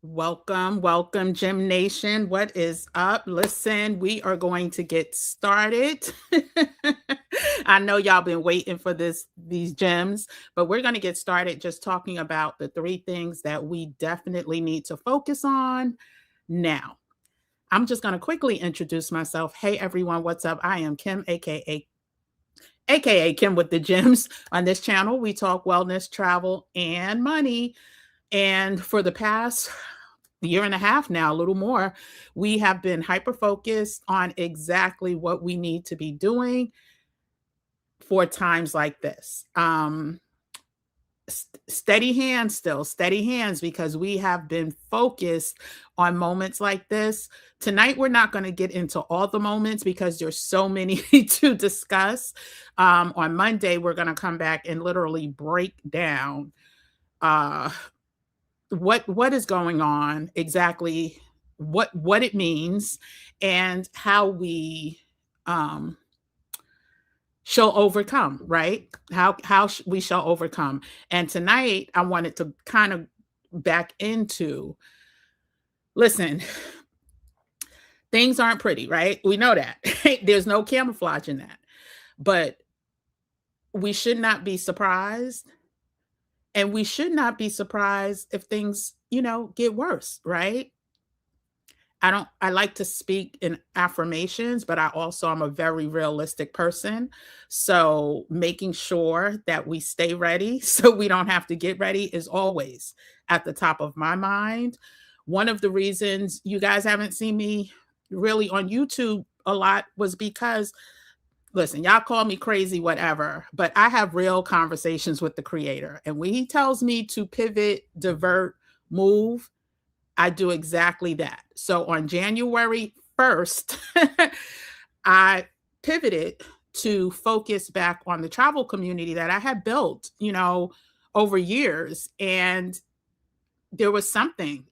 Welcome, welcome, Gym Nation. What is up? Listen, we are going to get started. I know y'all been waiting for these gems, but we're going to get started just talking about the three things that we definitely need to focus on now. I'm just going to quickly introduce myself. Hey everyone, what's up? I am Kim, aka Kim with the Gems. On this channel, we talk wellness, travel, and money. And for the past year and a half now, a little more, we have been hyper focused on exactly what we need to be doing for times like this. Steady hands, still steady hands, because we have been focused on moments like this. Tonight, we're not going to get into all the moments because there's so many to discuss. On Monday, we're going to come back and literally break down uh, what is going on exactly, what it means, and how we um shall overcome, right? How we shall overcome. And tonight I wanted to kind of back into, listen, things aren't pretty, right? We know that. There's no camouflage in that. But we should not be surprised, and we should not be surprised if things, get worse, right? I like to speak in affirmations, but I also am a very realistic person. So making sure that we stay ready so we don't have to get ready is always at the top of my mind. One of the reasons you guys haven't seen me really on YouTube a lot was because, listen, y'all call me crazy, whatever, but I have real conversations with the creator. And when he tells me to pivot, divert, move, I do exactly that. So on January 1st, I pivoted to focus back on the travel community that I had built, over years. And there was something,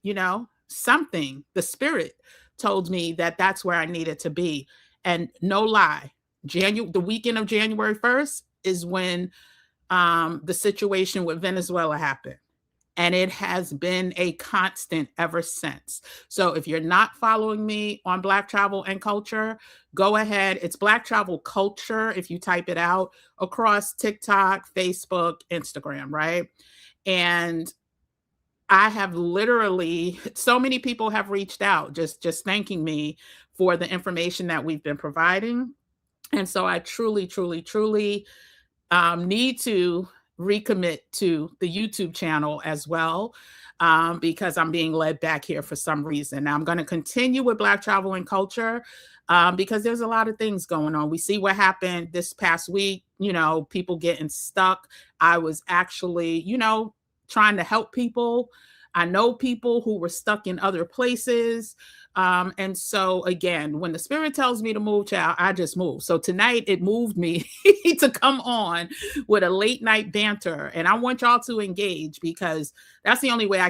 something, the spirit told me that that's where I needed to be. And no lie, the weekend of January 1st is when the situation with Venezuela happened. And it has been a constant ever since. So if you're not following me on Black Travel and Culture, go ahead. It's Black Travel Culture if you type it out across TikTok, Facebook, Instagram, right? And I have literally, so many people have reached out just thanking me for the information that we've been providing. And so I truly, truly, truly need to recommit to the YouTube channel as well, because I'm being led back here for some reason. Now I'm going to continue with Black Travel and Culture, because there's a lot of things going on. We see what happened this past week, people getting stuck. I was actually, trying to help people. I know people who were stuck in other places. And so again, when the spirit tells me to move, child, I just move. So tonight it moved me to come on with a late night banter. And I want y'all to engage because that's the only way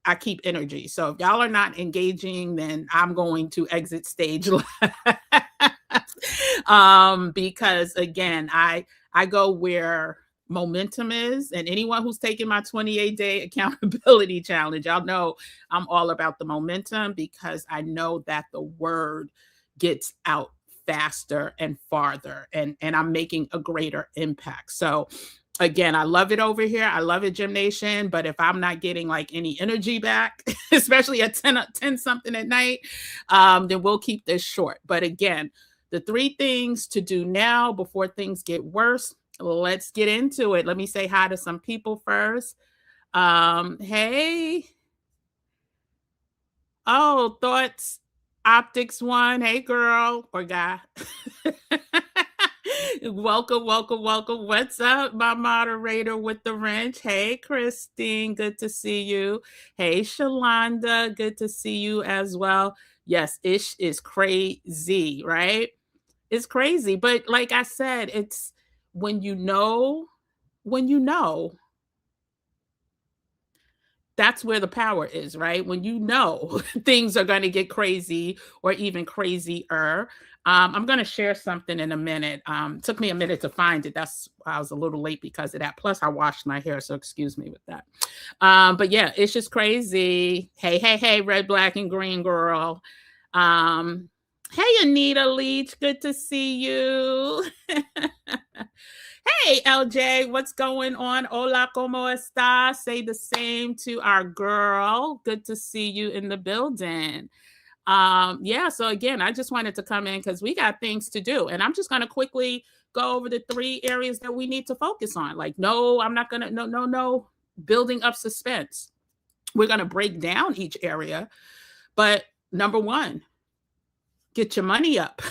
I keep energy. So if y'all are not engaging, then I'm going to exit stage left. Because again, I go where momentum is, and anyone who's taking my 28-day accountability challenge, y'all know I'm all about the momentum because I know that the word gets out faster and farther, and I'm making a greater impact. So again, I love it over here. I love it, Gym Nation. But if I'm not getting like any energy back, especially at 10 something at night, then we'll keep this short. But again, the three things to do now before things get worse. Let's get into it. Let me say hi to some people first. Hey. Oh, Thoughts Optics One. Hey, girl or guy. Welcome, welcome, welcome. What's up, my moderator with the wrench? Hey, Christine, good to see you. Hey, Shalonda, good to see you as well. Yes, ish is crazy, right? It's crazy. But like I said, it's when you know, That's where the power is, right? When you know things are going to get crazy or even crazier. I'm going to share something in a minute. Took me a minute to find it. That's why I was a little late because of that. Plus, I washed my hair, so excuse me with that. But yeah, it's just crazy. Hey, hey, hey, red, black, and green girl. Um, hey, Anita Leach, good to see you. Hey, LJ, what's going on? Hola, ¿cómo está? Say the same to our girl. Good to see you in the building. Yeah, so again, I just wanted to come in because we got things to do. And I'm just going to quickly go over the 3 areas that we need to focus on. Like, no, I'm not going to, no, building up suspense. We're going to break down each area. But number 1, get your money up,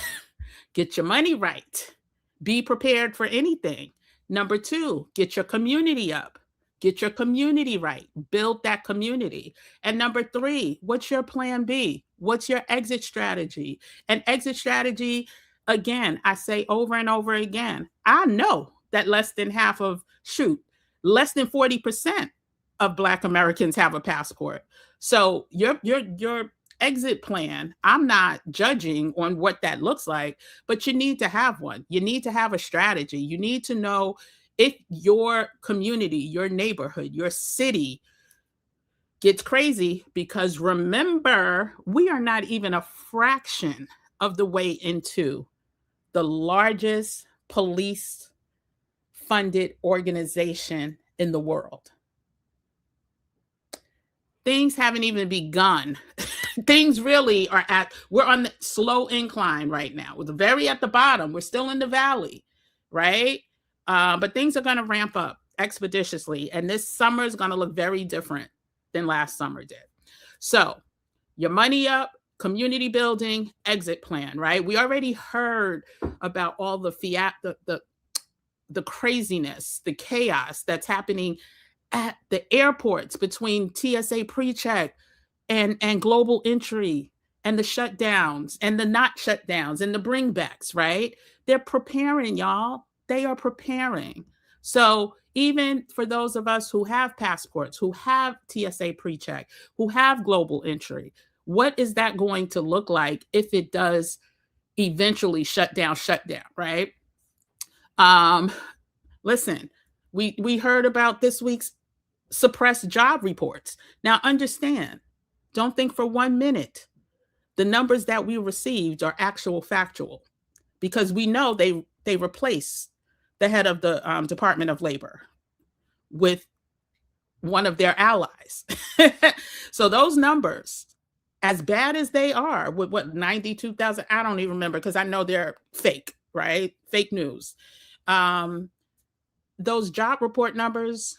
get your money right. Be prepared for anything. Number 2, get your community up. Get your community right. Build that community. And number 3, what's your plan B? What's your exit strategy? And exit strategy, again, I say over and over again, I know that less than 40% of Black Americans have a passport. So your exit plan, I'm not judging on what that looks like, but you need to have one. You need to have a strategy. You need to know if your community, your neighborhood, your city gets crazy, because remember, we are not even a fraction of the way into the largest police funded organization in the world. Things haven't even begun. Things really we're on the slow incline right now. We're very at the bottom. We're still in the valley, right? But things are going to ramp up expeditiously. And this summer is going to look very different than last summer did. So your money up, community building, exit plan, right? We already heard about all the the craziness, the chaos that's happening at the airports between TSA pre-check and global entry, and the shutdowns and the not shutdowns and the bringbacks, right? They're preparing, y'all. They are preparing. So even for those of us who have passports, who have TSA pre-check, who have global entry, what is that going to look like if it does eventually shut down, right? Listen, we heard about this week's suppressed job reports. Now understand, don't think for 1 minute the numbers that we received are actual factual, because we know they replaced the head of the Department of Labor with one of their allies. So those numbers, as bad as they are, with what, 92,000, I don't even remember, because I know they're fake, right? Fake news. Those job report numbers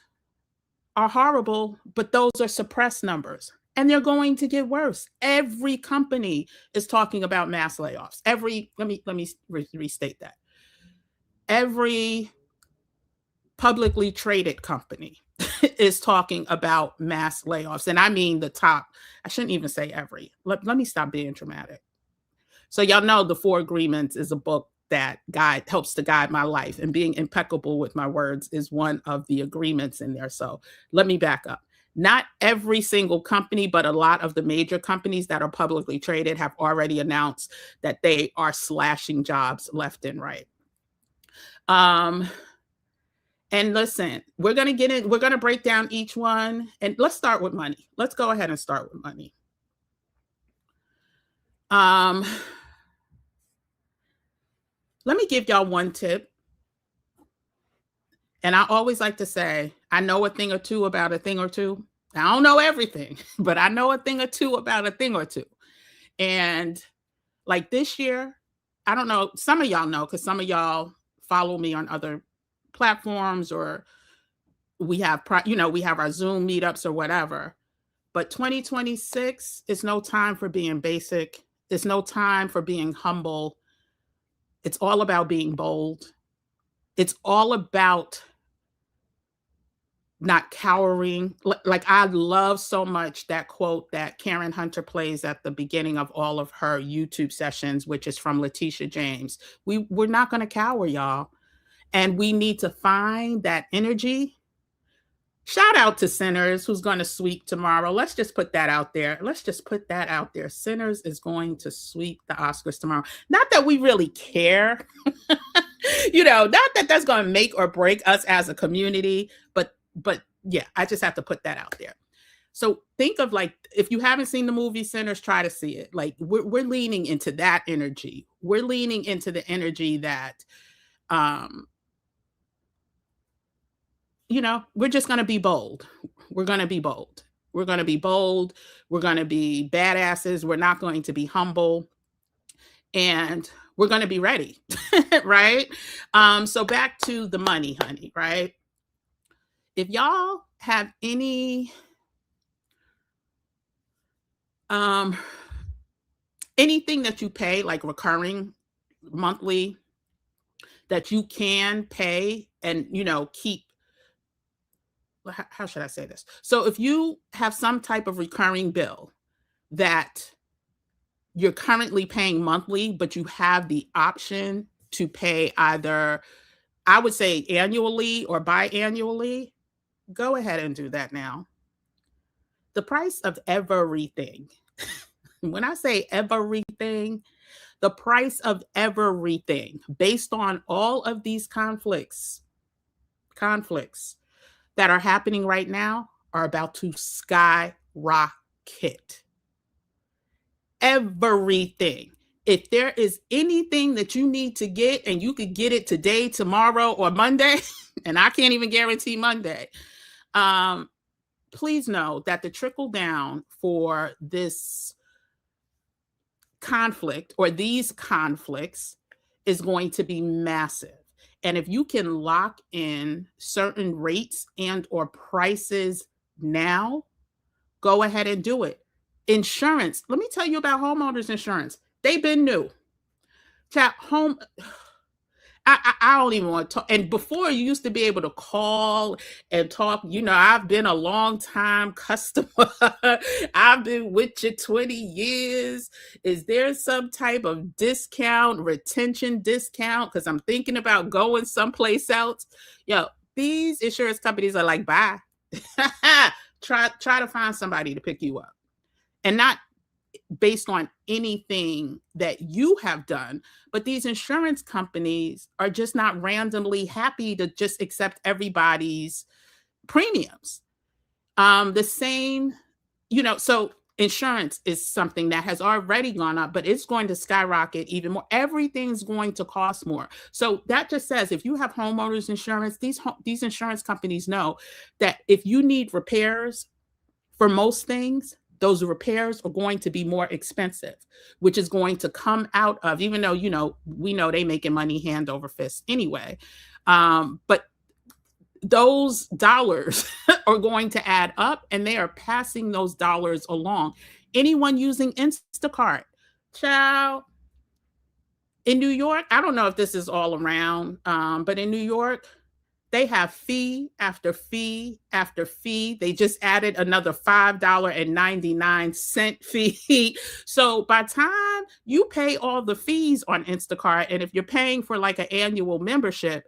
are horrible, but those are suppressed numbers. And they're going to get worse. Every company is talking about mass layoffs. Let me restate that. Every publicly traded company is talking about mass layoffs. And I mean the top. I shouldn't even say every. Let me stop being dramatic. So y'all know The 4 Agreements is a book that helps to guide my life, and being impeccable with my words is one of the agreements in there. So let me back up. Not every single company, but a lot of the major companies that are publicly traded have already announced that they are slashing jobs left and right. And listen, we're going to break down each one, and let's start with money. Let's go ahead and start with money. Let me give y'all one tip. And I always like to say, I know a thing or two about a thing or two. I don't know everything, but I know a thing or two about a thing or two. And like this year, I don't know, some of y'all know, because some of y'all follow me on other platforms, or we have our Zoom meetups or whatever. But 2026 is no time for being basic. It's no time for being humble. It's all about being bold. It's all about not cowering. Like, I love so much that quote that Karen Hunter plays at the beginning of all of her YouTube sessions, which is from Letitia James. We're not going to cower, y'all. And we need to find that energy Shout out to Sinners, who's going to sweep tomorrow. Let's just put that out there. Let's just put that out there. Sinners is going to sweep the Oscars tomorrow. Not that we really care, not that that's going to make or break us as a community, but yeah, I just have to put that out there. So think of, like, if you haven't seen the movie Sinners, try to see it. Like, we're leaning into that energy. We're leaning into the energy that, we're just going to be bold. We're going to be bold. We're going to be bold. We're going to be badasses. We're not going to be humble. And we're going to be ready. Right? So back to the money, honey, right? If y'all have any anything that you pay, like recurring monthly, that you can pay and keep, how should I say this? So if you have some type of recurring bill that you're currently paying monthly, but you have the option to pay either, I would say, annually or biannually, go ahead and do that now. The price of everything, when I say everything, the price of everything, based on all of these conflicts that are happening right now, are about to skyrocket. Everything. If there is anything that you need to get and you could get it today, tomorrow, or Monday, and I can't even guarantee Monday, please know that the trickle down for this conflict or these conflicts is going to be massive. And if you can lock in certain rates and or prices now, go ahead and do it. Insurance. Let me tell you about homeowners insurance. They've been new. Chat home. I don't even want to talk. And before, you used to be able to call and talk. I've been a long time customer. I've been with you 20 years. Is there some type of discount, retention discount? Because I'm thinking about going someplace else. These insurance companies are like, bye. Try to find somebody to pick you up. And not based on anything that you have done, but these insurance companies are just not randomly happy to just accept everybody's premiums. The same, so insurance is something that has already gone up, but it's going to skyrocket even more. Everything's going to cost more. So that just says, if you have homeowners insurance, these insurance companies know that if you need repairs for most things, those repairs are going to be more expensive, which is going to come out of, even though, we know they making money hand over fist anyway. But those dollars are going to add up, and they are passing those dollars along. Anyone using Instacart, child, in New York, I don't know if this is all around, but in New York, they have fee after fee after fee. They just added another $5.99 fee. So by the time you pay all the fees on Instacart, and if you're paying for like an annual membership,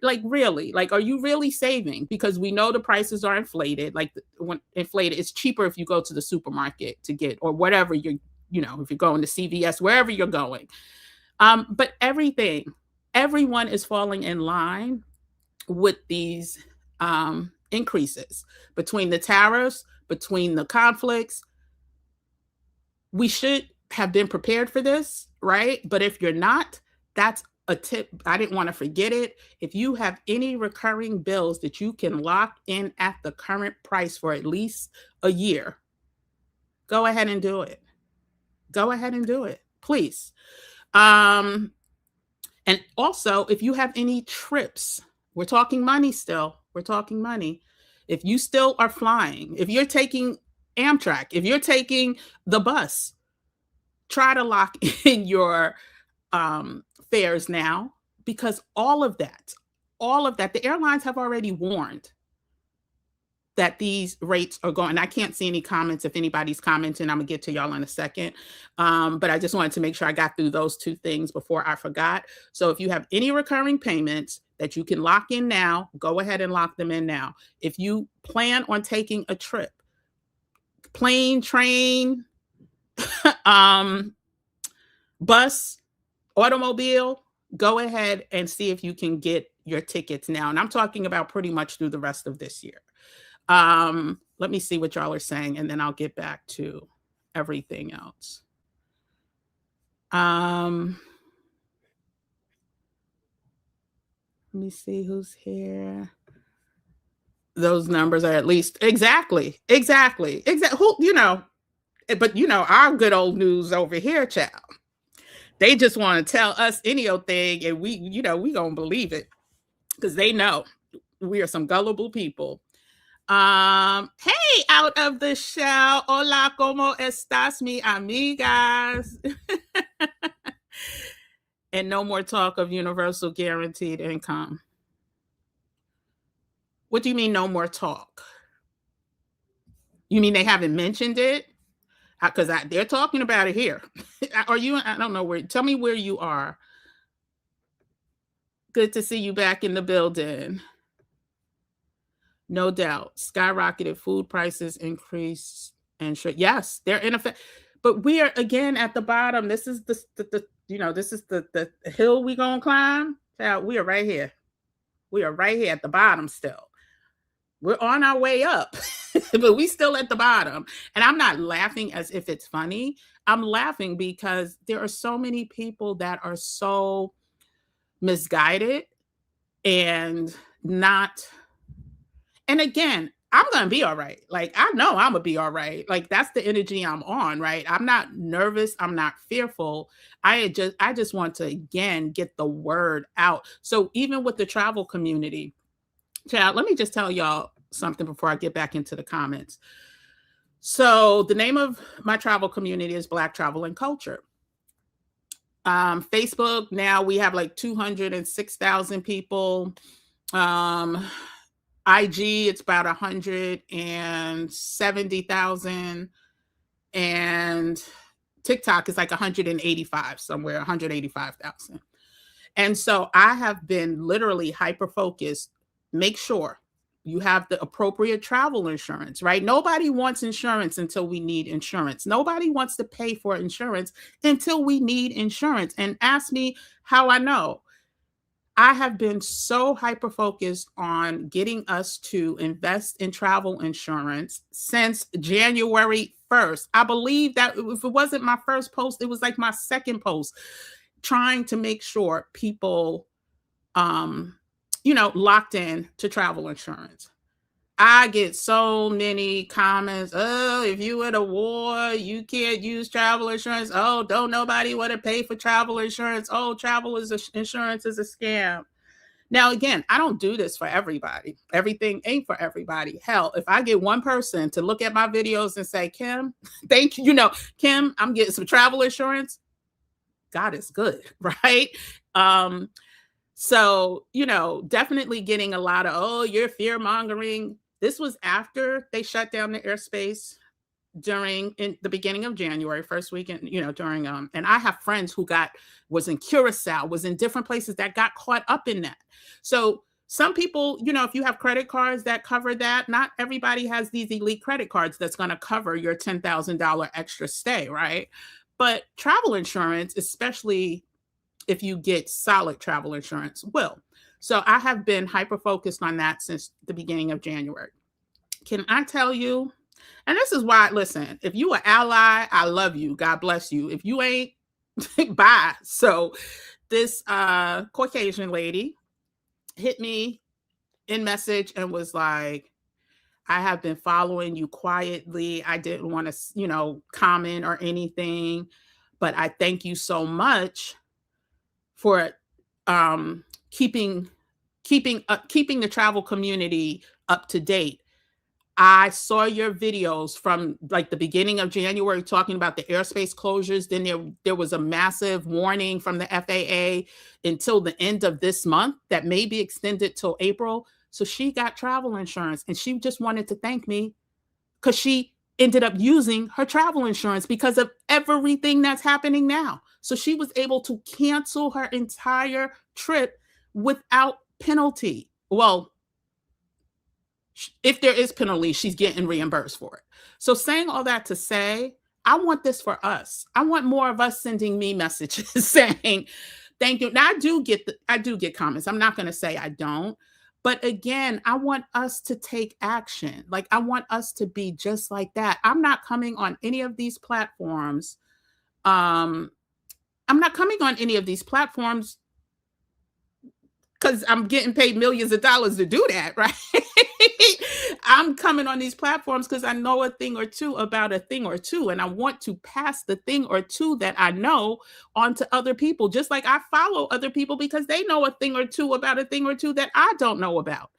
like, really, like, are you really saving? Because we know the prices are inflated. Like, when inflated, it's cheaper if you go to the supermarket to get, or whatever if you're going to CVS, wherever you're going. But everyone is falling in line with these increases, between the tariffs, between the conflicts. We should have been prepared for this, right? But if you're not, that's a tip. I didn't want to forget it. If you have any recurring bills that you can lock in at the current price for at least a year, go ahead and do it. Go ahead and do it, please. And also, if you have any trips, we're talking money still. We're talking money. If you still are flying, if you're taking Amtrak, if you're taking the bus, try to lock in your fares now, because all of that, the airlines have already warned that these rates are going. I can't see any comments. If anybody's commenting, I'm gonna get to y'all in a second. But I just wanted to make sure I got through those two things before I forgot. So if you have any recurring payments that you can lock in now, go ahead and lock them in now. If you plan on taking a trip, plane, train, um, bus, automobile, go ahead and see if you can get your tickets now. And I'm talking about pretty much through the rest of this year. Let me see what y'all are saying, and then I'll get back to everything else. Let me see who's here. Those numbers are at least exactly. Who, but our good old news over here, child. They just want to tell us any old thing, and we gonna believe it because they know we are some gullible people. Hey, out of the shell. Hola, ¿cómo estás, mi amigas? And no more talk of universal guaranteed income. What do you mean no more talk? You mean they haven't mentioned it? Because they're talking about it here. Are you? I don't know where. Tell me where you are. Good to see you back in the building. No doubt. Skyrocketed food prices increased and yes, they're in effect. But we are again at the bottom. This is this is the hill we gonna climb. We are right here. We are right here at the bottom still. We're on our way up, but we still at the bottom. And I'm not laughing as if it's funny. I'm laughing because there are so many people that are so misguided and not. And again, I'm going to be all right. Like, I know I'm going to be all right. Like, that's the energy I'm on, right? I'm not nervous. I'm not fearful. I just want to, again, get the word out. So even with the travel community, child, let me just tell y'all something before I get back into the comments. So the name of my travel community is Black Travel and Culture. Facebook, now we have like 206,000 people. IG, it's about 170,000. And TikTok is like 185 somewhere, 185,000. And so I have been literally hyper-focused. Make sure you have the appropriate travel insurance, right? Nobody wants insurance until we need insurance. Nobody wants to pay for insurance until we need insurance. And ask me how I know. I have been so hyper-focused on getting us to invest in travel insurance since January 1st. I believe that if it wasn't my first post, it was like my second post, trying to make sure people, locked in to travel insurance. I get so many comments. Oh, if you in a war, you can't use travel insurance. Oh, don't nobody want to pay for travel insurance. Oh, insurance is a scam. Now, again, I don't do this for everybody. Everything ain't for everybody. Hell, if I get one person to look at my videos and say, Kim, thank you, Kim, I'm getting some travel insurance. God is good, right? So, definitely getting a lot of, oh, you're fear mongering. This was after they shut down the airspace in the beginning of January, first weekend, during, and I have friends who was in Curacao, was in different places that got caught up in that. So some people, if you have credit cards that cover that, not everybody has these elite credit cards that's going to cover your $10,000 extra stay, right? But travel insurance, especially if you get solid travel insurance, will. So I have been hyper-focused on that since the beginning of January. Can I tell you? And this is why, listen, if you an ally, I love you. God bless you. If you ain't, bye. So this Caucasian lady hit me in message and was like, I have been following you quietly. I didn't want to, comment or anything, but I thank you so much for keeping the travel community up to date. I saw your videos from like the beginning of January talking about the airspace closures. Then there was a massive warning from the FAA until the end of this month that may be extended till April. So she got travel insurance and she just wanted to thank me because she ended up using her travel insurance because of everything that's happening now. So she was able to cancel her entire trip without penalty. Well, if there is penalty, she's getting reimbursed for it. So saying all that to say, I want this for us. I want more of us sending me messages saying, thank you. Now I do get comments. I'm not going to say I don't. But again, I want us to take action. Like I want us to be just like that. I'm not coming on any of these platforms. I'm not coming on any of these platforms because I'm getting paid millions of dollars to do that, right? I'm coming on these platforms because I know a thing or two about a thing or two, and I want to pass the thing or two that I know on to other people, just like I follow other people because they know a thing or two about a thing or two that I don't know about.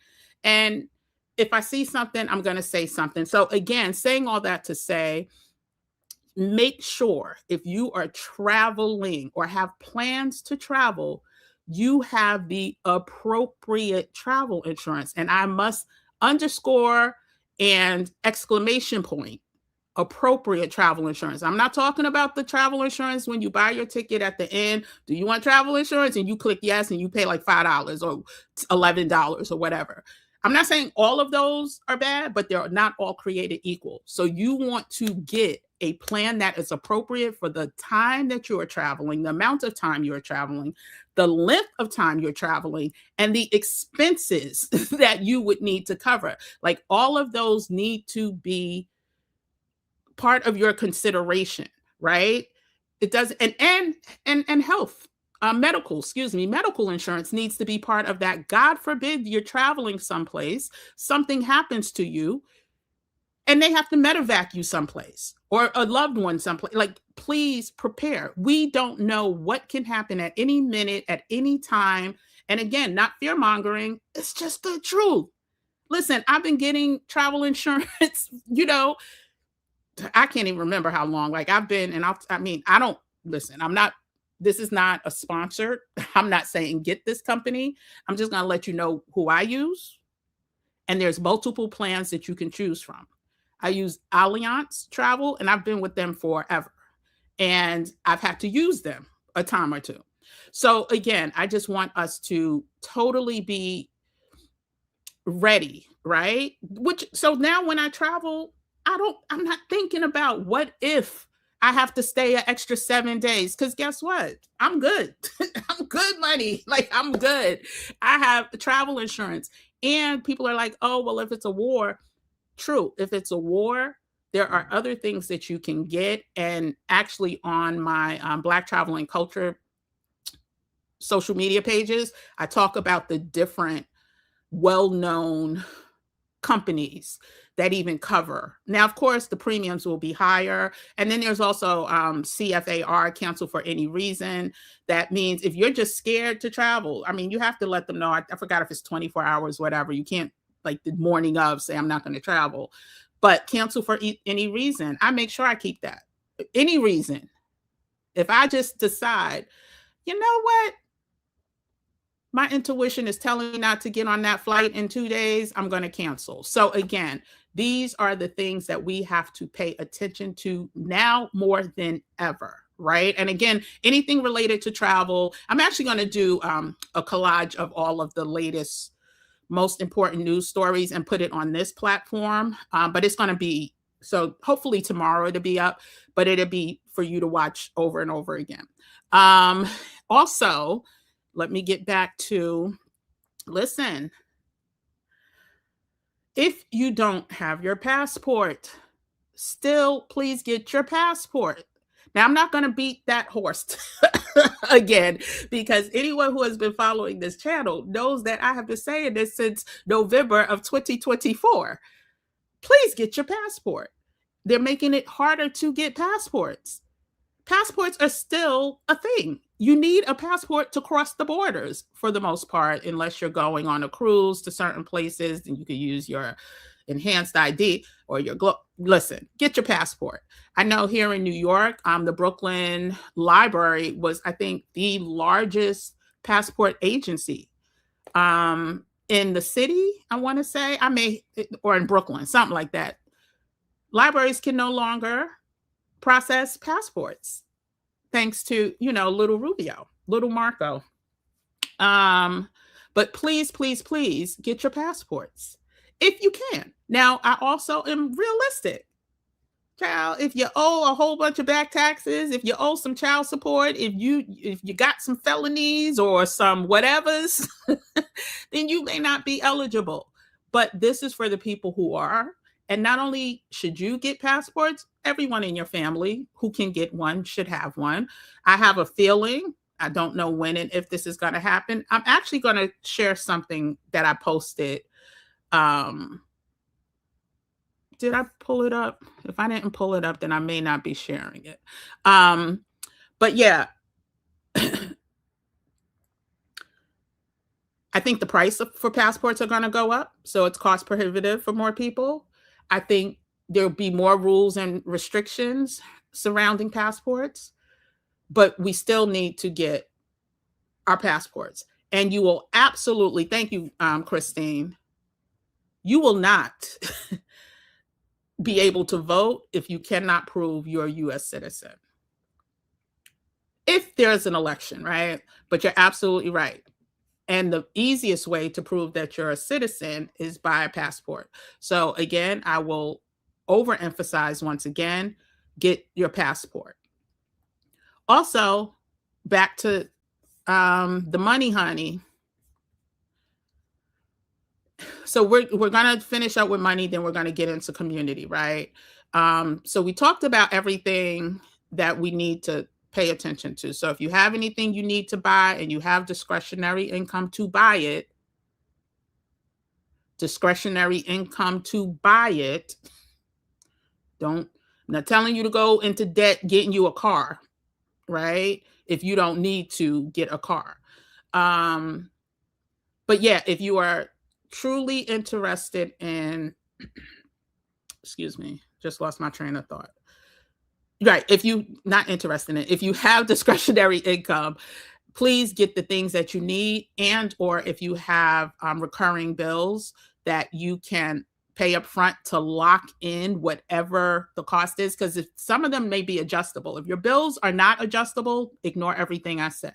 And if I see something, I'm going to say something. So, again, saying all that to say, make sure if you are traveling or have plans to travel, you have the appropriate travel insurance. And I must underscore and exclamation point appropriate travel insurance. I'm not talking about the travel insurance when you buy your ticket at the end. Do you want travel insurance? And you click yes and you pay like $5 or $11 or whatever. I'm not saying all of those are bad, but they're not all created equal. So you want to get a plan that is appropriate for the time that you are traveling, the amount of time you are traveling, the length of time you're traveling, and the expenses that you would need to cover. Like all of those need to be part of your consideration, right? It does, and health, medical insurance needs to be part of that. God forbid you're traveling someplace, something happens to you, and they have to medevac you someplace or a loved one someplace. Like, please prepare. We don't know what can happen at any minute, at any time. And again, not fear mongering. It's just the truth. Listen, I've been getting travel insurance, I can't even remember how long. Like I've been, and I don't listen. This is not a sponsor. I'm not saying get this company. I'm just going to let you know who I use. And there's multiple plans that you can choose from. I use Allianz Travel, and I've been with them forever. And I've had to use them a time or two. So again, I just want us to totally be ready, right? So now when I travel, I'm not thinking about what if I have to stay an extra 7 days. Because guess what? I'm good. I'm good money. Like I'm good. I have travel insurance. And people are like, oh, well, if it's a war, true. If it's a war, there are other things that you can get. And actually on my Black Travel and Culture social media pages, I talk about the different well-known companies that even cover. Now, of course, the premiums will be higher. And then there's also CFAR, cancel for any reason. That means if you're just scared to travel, I mean, you have to let them know. I forgot if it's 24 hours, whatever. You can't like the morning of say, I'm not going to travel, but cancel for any reason. I make sure I keep that. Any reason. If I just decide, you know what? My intuition is telling me not to get on that flight in 2 days, I'm going to cancel. So again, these are the things that we have to pay attention to now more than ever, right? And again, anything related to travel, I'm actually going to do a collage of all of the latest, most important news stories and put it on this platform. But it's going to be, so hopefully tomorrow it'll be up, but it'll be for you to watch over and over again. Also, let me get back to, listen, if you don't have your passport, still please get your passport. Now, I'm not going to beat that horse again, because anyone who has been following this channel knows that I have been saying this since November of 2024. Please get your passport. They're making it harder to get passports. Passports are still a thing. You need a passport to cross the borders for the most part, unless you're going on a cruise to certain places, and you can use your enhanced ID or your listen, get your passport. I know here in New York, the Brooklyn Library was, I think, the largest passport agency in the city, I want to say, or in Brooklyn, something like that. Libraries can no longer process passports thanks to, little Rubio, little Marco. But please, please, please get your passports if you can. Now, I also am realistic. Child, if you owe a whole bunch of back taxes, if you owe some child support, if you got some felonies or some whatevers, then you may not be eligible. But this is for the people who are. And not only should you get passports, everyone in your family who can get one should have one. I have a feeling, I don't know when and if this is going to happen. I'm actually going to share something that I posted. Um, did I pull it up? If I didn't pull it up, then I may not be sharing it. But yeah, I think the price for passports are going to go up, so it's cost prohibitive for more people. I think there'll be more rules and restrictions surrounding passports, but we still need to get our passports. And you will absolutely, thank you, Christine, you will not be able to vote if you cannot prove you're a U.S. citizen. If there's an election, right? But you're absolutely right. And the easiest way to prove that you're a citizen is by a passport. So again, I will overemphasize once again, get your passport. Also, back to the money, honey. So we're going to finish up with money, then we're going to get into community, right? So we talked about everything that we need to pay attention to. So if you have anything you need to buy and you have discretionary income to buy it, I'm not telling you to go into debt getting you a car, right? If you don't need to get a car. But yeah, if you are truly interested in, excuse me, just lost my train of thought. Right. If you not interested in it, if you have discretionary income, please get the things that you need, and or if you have recurring bills that you can pay up front to lock in whatever the cost is, because if some of them may be adjustable. If your bills are not adjustable, ignore everything I said.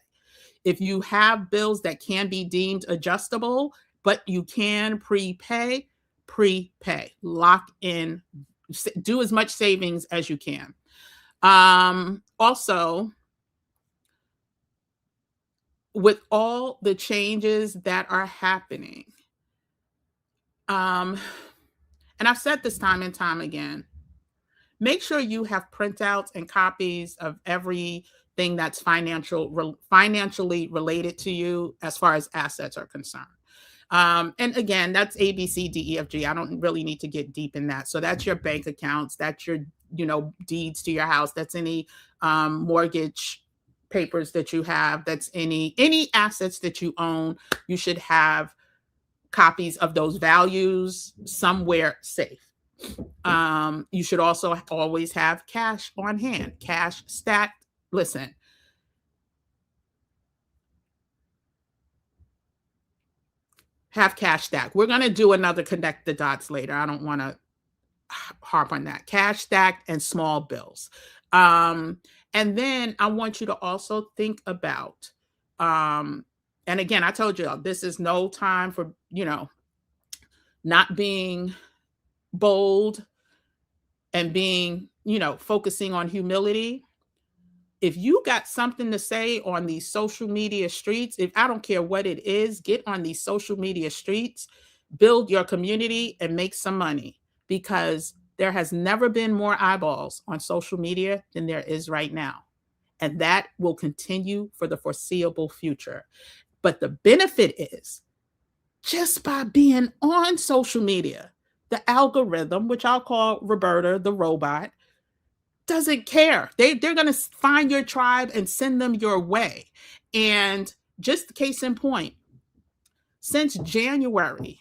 If you have bills that can be deemed adjustable, but you can prepay, lock in, do as much savings as you can. Also, with all the changes that are happening, and I've said this time and time again, make sure you have printouts and copies of everything that's financially related to you as far as assets are concerned. And again, that's A, B, C, D, E, F, G. I don't really need to get deep in that. So that's your bank accounts, that's your, deeds to your house, that's any mortgage papers that you have, that's any assets that you own. You should have copies of those values somewhere safe. You should also always have cash on hand, cash stacked. Listen, have cash stacked. We're going to do another connect the dots later. I don't want to harp on that. Cash stacked and small bills. And then I want you to also think about, and again, I told you, this is no time for, not being bold and being, focusing on humility. If you got something to say on these social media streets, if I don't care what it is, get on these social media streets, build your community and make some money, because there has never been more eyeballs on social media than there is right now. And that will continue for the foreseeable future. But the benefit is, just by being on social media, the algorithm, which I'll call Roberta the robot, doesn't care. They're going to find your tribe and send them your way. And just case in point, since January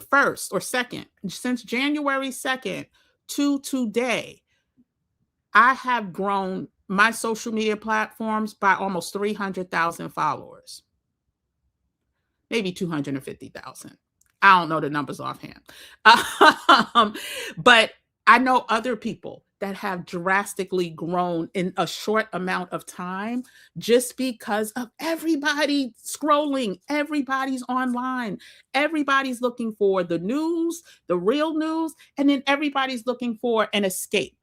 1st or 2nd, since January 2nd to today, I have grown my social media platforms by almost 300,000 followers, maybe 250,000. I don't know the numbers offhand. But I know other people that have drastically grown in a short amount of time just because of everybody scrolling, everybody's online, everybody's looking for the news, the real news, and then everybody's looking for an escape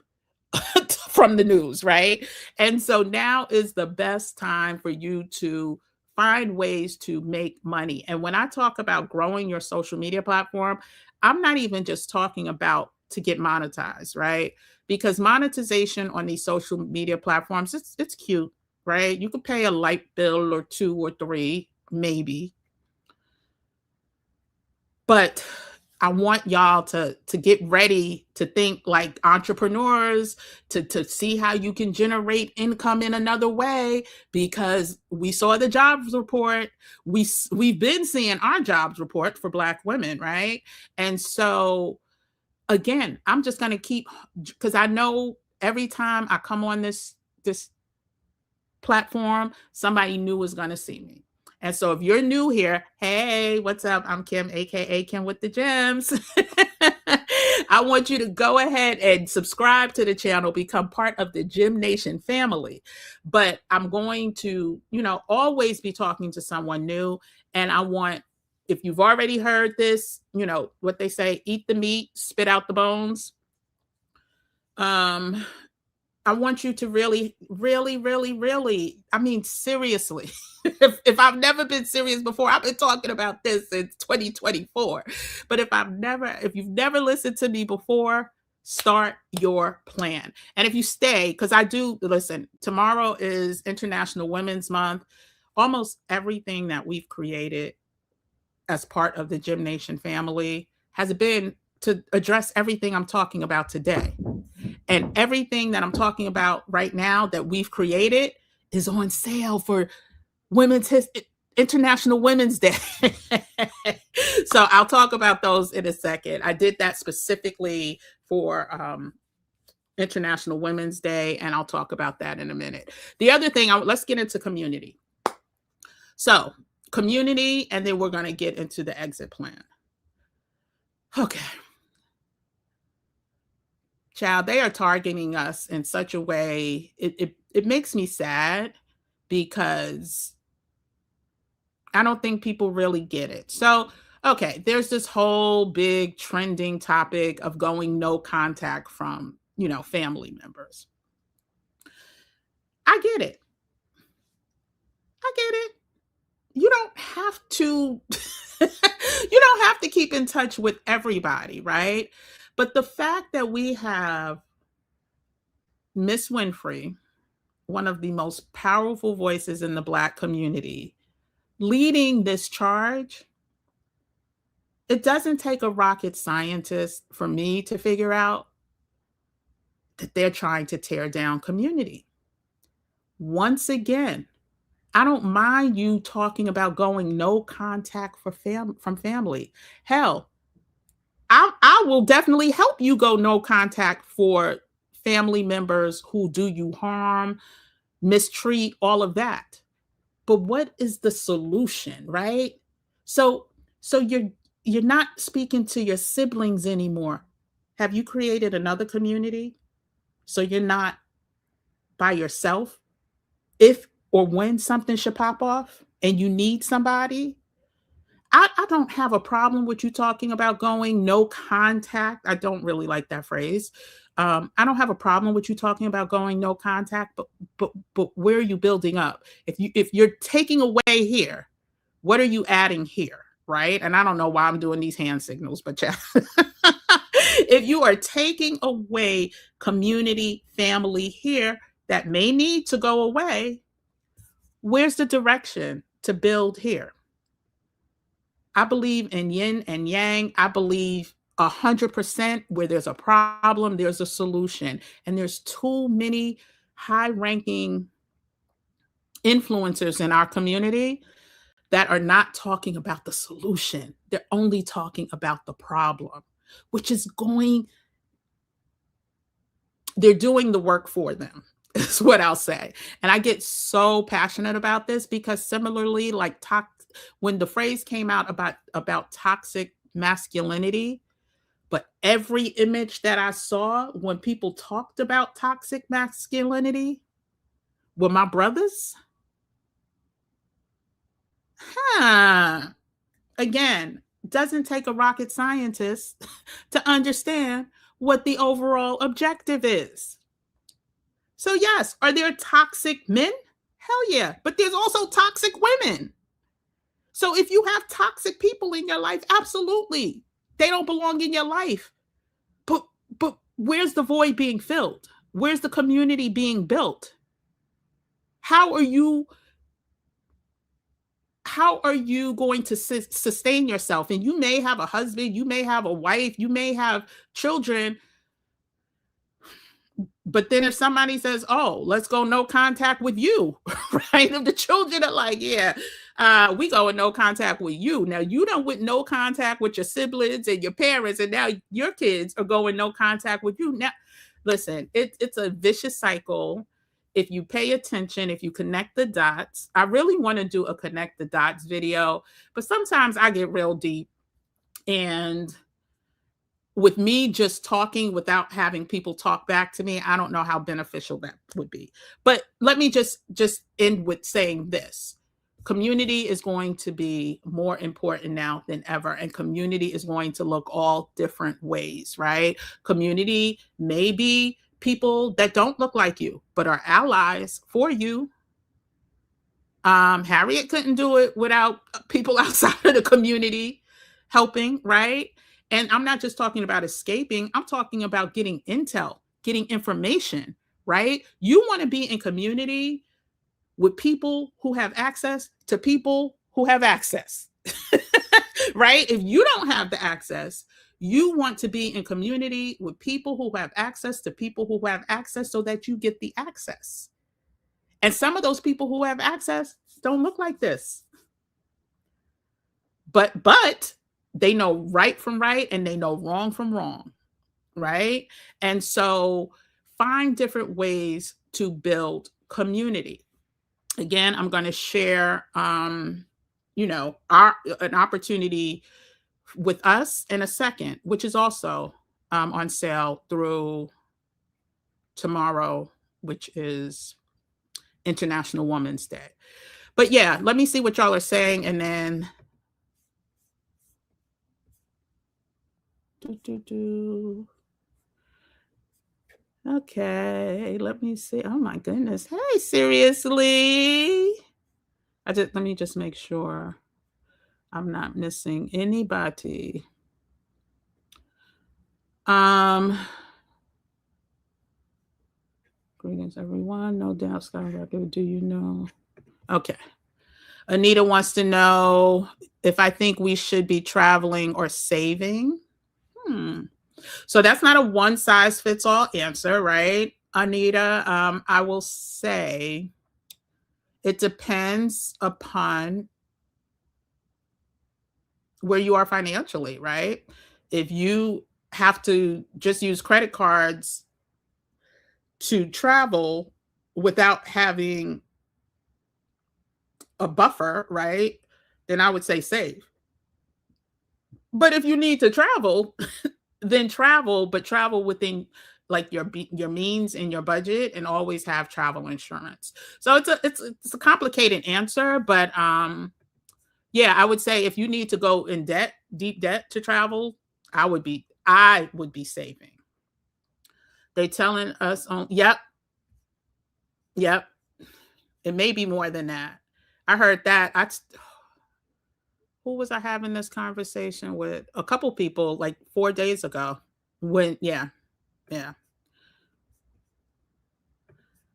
from the news, right? And so now is the best time for you to find ways to make money. And when I talk about growing your social media platform, I'm not even just talking about to get monetized, right? Because monetization on these social media platforms, it's cute, right? You can pay a light bill or two or three, maybe, but I want y'all to get ready to think like entrepreneurs, to see how you can generate income in another way, because we saw the jobs report. We've been seeing our jobs report for Black women, right? And so again, I'm just going to keep, because I know every time I come on this platform, somebody new is going to see me. And so if you're new here, hey, what's up? I'm Kim, aka Kim with the Gems. I want you to go ahead and subscribe to the channel, become part of the Gem Nation family. But I'm going to, always be talking to someone new. And I want, if you've already heard this, what they say, eat the meat, spit out the bones. I want you to really, really, really, really, I mean, seriously, if I've never been serious before, I've been talking about this since 2024. But if you've never listened to me before, start your plan. And if you stay, because I do, listen, tomorrow is International Women's Month. Almost everything that we've created as part of the Gem Nation family has been to address everything I'm talking about today. And everything that I'm talking about right now that we've created is on sale for International Women's Day. So I'll talk about those in a second. I did that specifically for International Women's Day, and I'll talk about that in a minute. The other thing, let's get into community. So community, and then we're going to get into the exit plan. Okay. Child, they are targeting us in such a way, it makes me sad, because I don't think people really get it. So, okay, there's this whole big trending topic of going no contact from, family members. I get it. I get it. You don't have to you don't have to keep in touch with everybody, right? But the fact that we have Miss Winfrey, one of the most powerful voices in the Black community, leading this charge, it doesn't take a rocket scientist for me to figure out that they're trying to tear down community. Once again, I don't mind you talking about going no contact from family. Hell, I will definitely help you go no contact for family members who do you harm, mistreat, all of that. But what is the solution, right? So you're not speaking to your siblings anymore. Have you created another community so you're not by yourself if or when something should pop off and you need somebody? I don't have a problem with you talking about going no contact. I don't really like that phrase. I don't have a problem with you talking about going no contact, but where are you building up? If you're taking away here, what are you adding here? Right? And I don't know why I'm doing these hand signals, but yeah. If you are taking away community, family here that may need to go away, where's the direction to build here? I believe in yin and yang. I believe 100% where there's a problem, there's a solution. And there's too many high ranking influencers in our community that are not talking about the solution. They're only talking about the problem, which is they're doing the work for them, is what I'll say. And I get so passionate about this because similarly, when the phrase came out about toxic masculinity, But every image that I saw when people talked about toxic masculinity were my brothers. Huh. Again, doesn't take a rocket scientist to understand what the overall objective is. So, yes, are there toxic men? Hell yeah. But there's also toxic women. So, if you have toxic people in your life, absolutely, they don't belong in your life. But where's the void being filled? Where's the community being built? How are you going to sustain yourself? And you may have a husband, you may have a wife, you may have children, but then if somebody says, oh, let's go no contact with you, right? If the children are like, yeah, we go in no contact with you. Now you don't with no contact with your siblings and your parents, and now your kids are going no contact with you. Now, listen, it's a vicious cycle. If you pay attention, if you connect the dots, I really want to do a connect the dots video, but sometimes I get real deep, and with me just talking without having people talk back to me, I don't know how beneficial that would be. But let me just end with saying this. Community is going to be more important now than ever, and community is going to look all different ways, right? Community may be people that don't look like you, but are allies for you. Harriet couldn't do it without people outside of the community helping, right? And I'm not just talking about escaping, I'm talking about getting intel, getting information, right? You want to be in community with people who have access to people who have access, right? If you don't have the access, you want to be in community with people who have access to people who have access so that you get the access. And some of those people who have access don't look like this. But they know right from right and they know wrong from wrong, right? And so find different ways to build community. Again, I'm going to share an opportunity with us in a second, which is also on sale through tomorrow, which is International Women's Day. But yeah, let me see what y'all are saying, and then okay, let me see. Oh my goodness. Hey, seriously. Let me just make sure I'm not missing anybody. Greetings, everyone. No doubt, Skyrocket. Do you know? Okay. Anita wants to know if I think we should be traveling or saving. So that's not a one size fits all answer, right, Anita? I will say it depends upon where you are financially, right? If you have to just use credit cards to travel without having a buffer, right? Then I would say save. But if you need to travel, then travel, but travel within like your means and your budget, and always have travel insurance. So it's a complicated answer, but yeah, I would say if you need to go in debt, deep debt to travel, I would be saving. They're telling us on yep. It may be more than that. I heard that. Who was I having this conversation with? A couple people like 4 days ago. Yeah.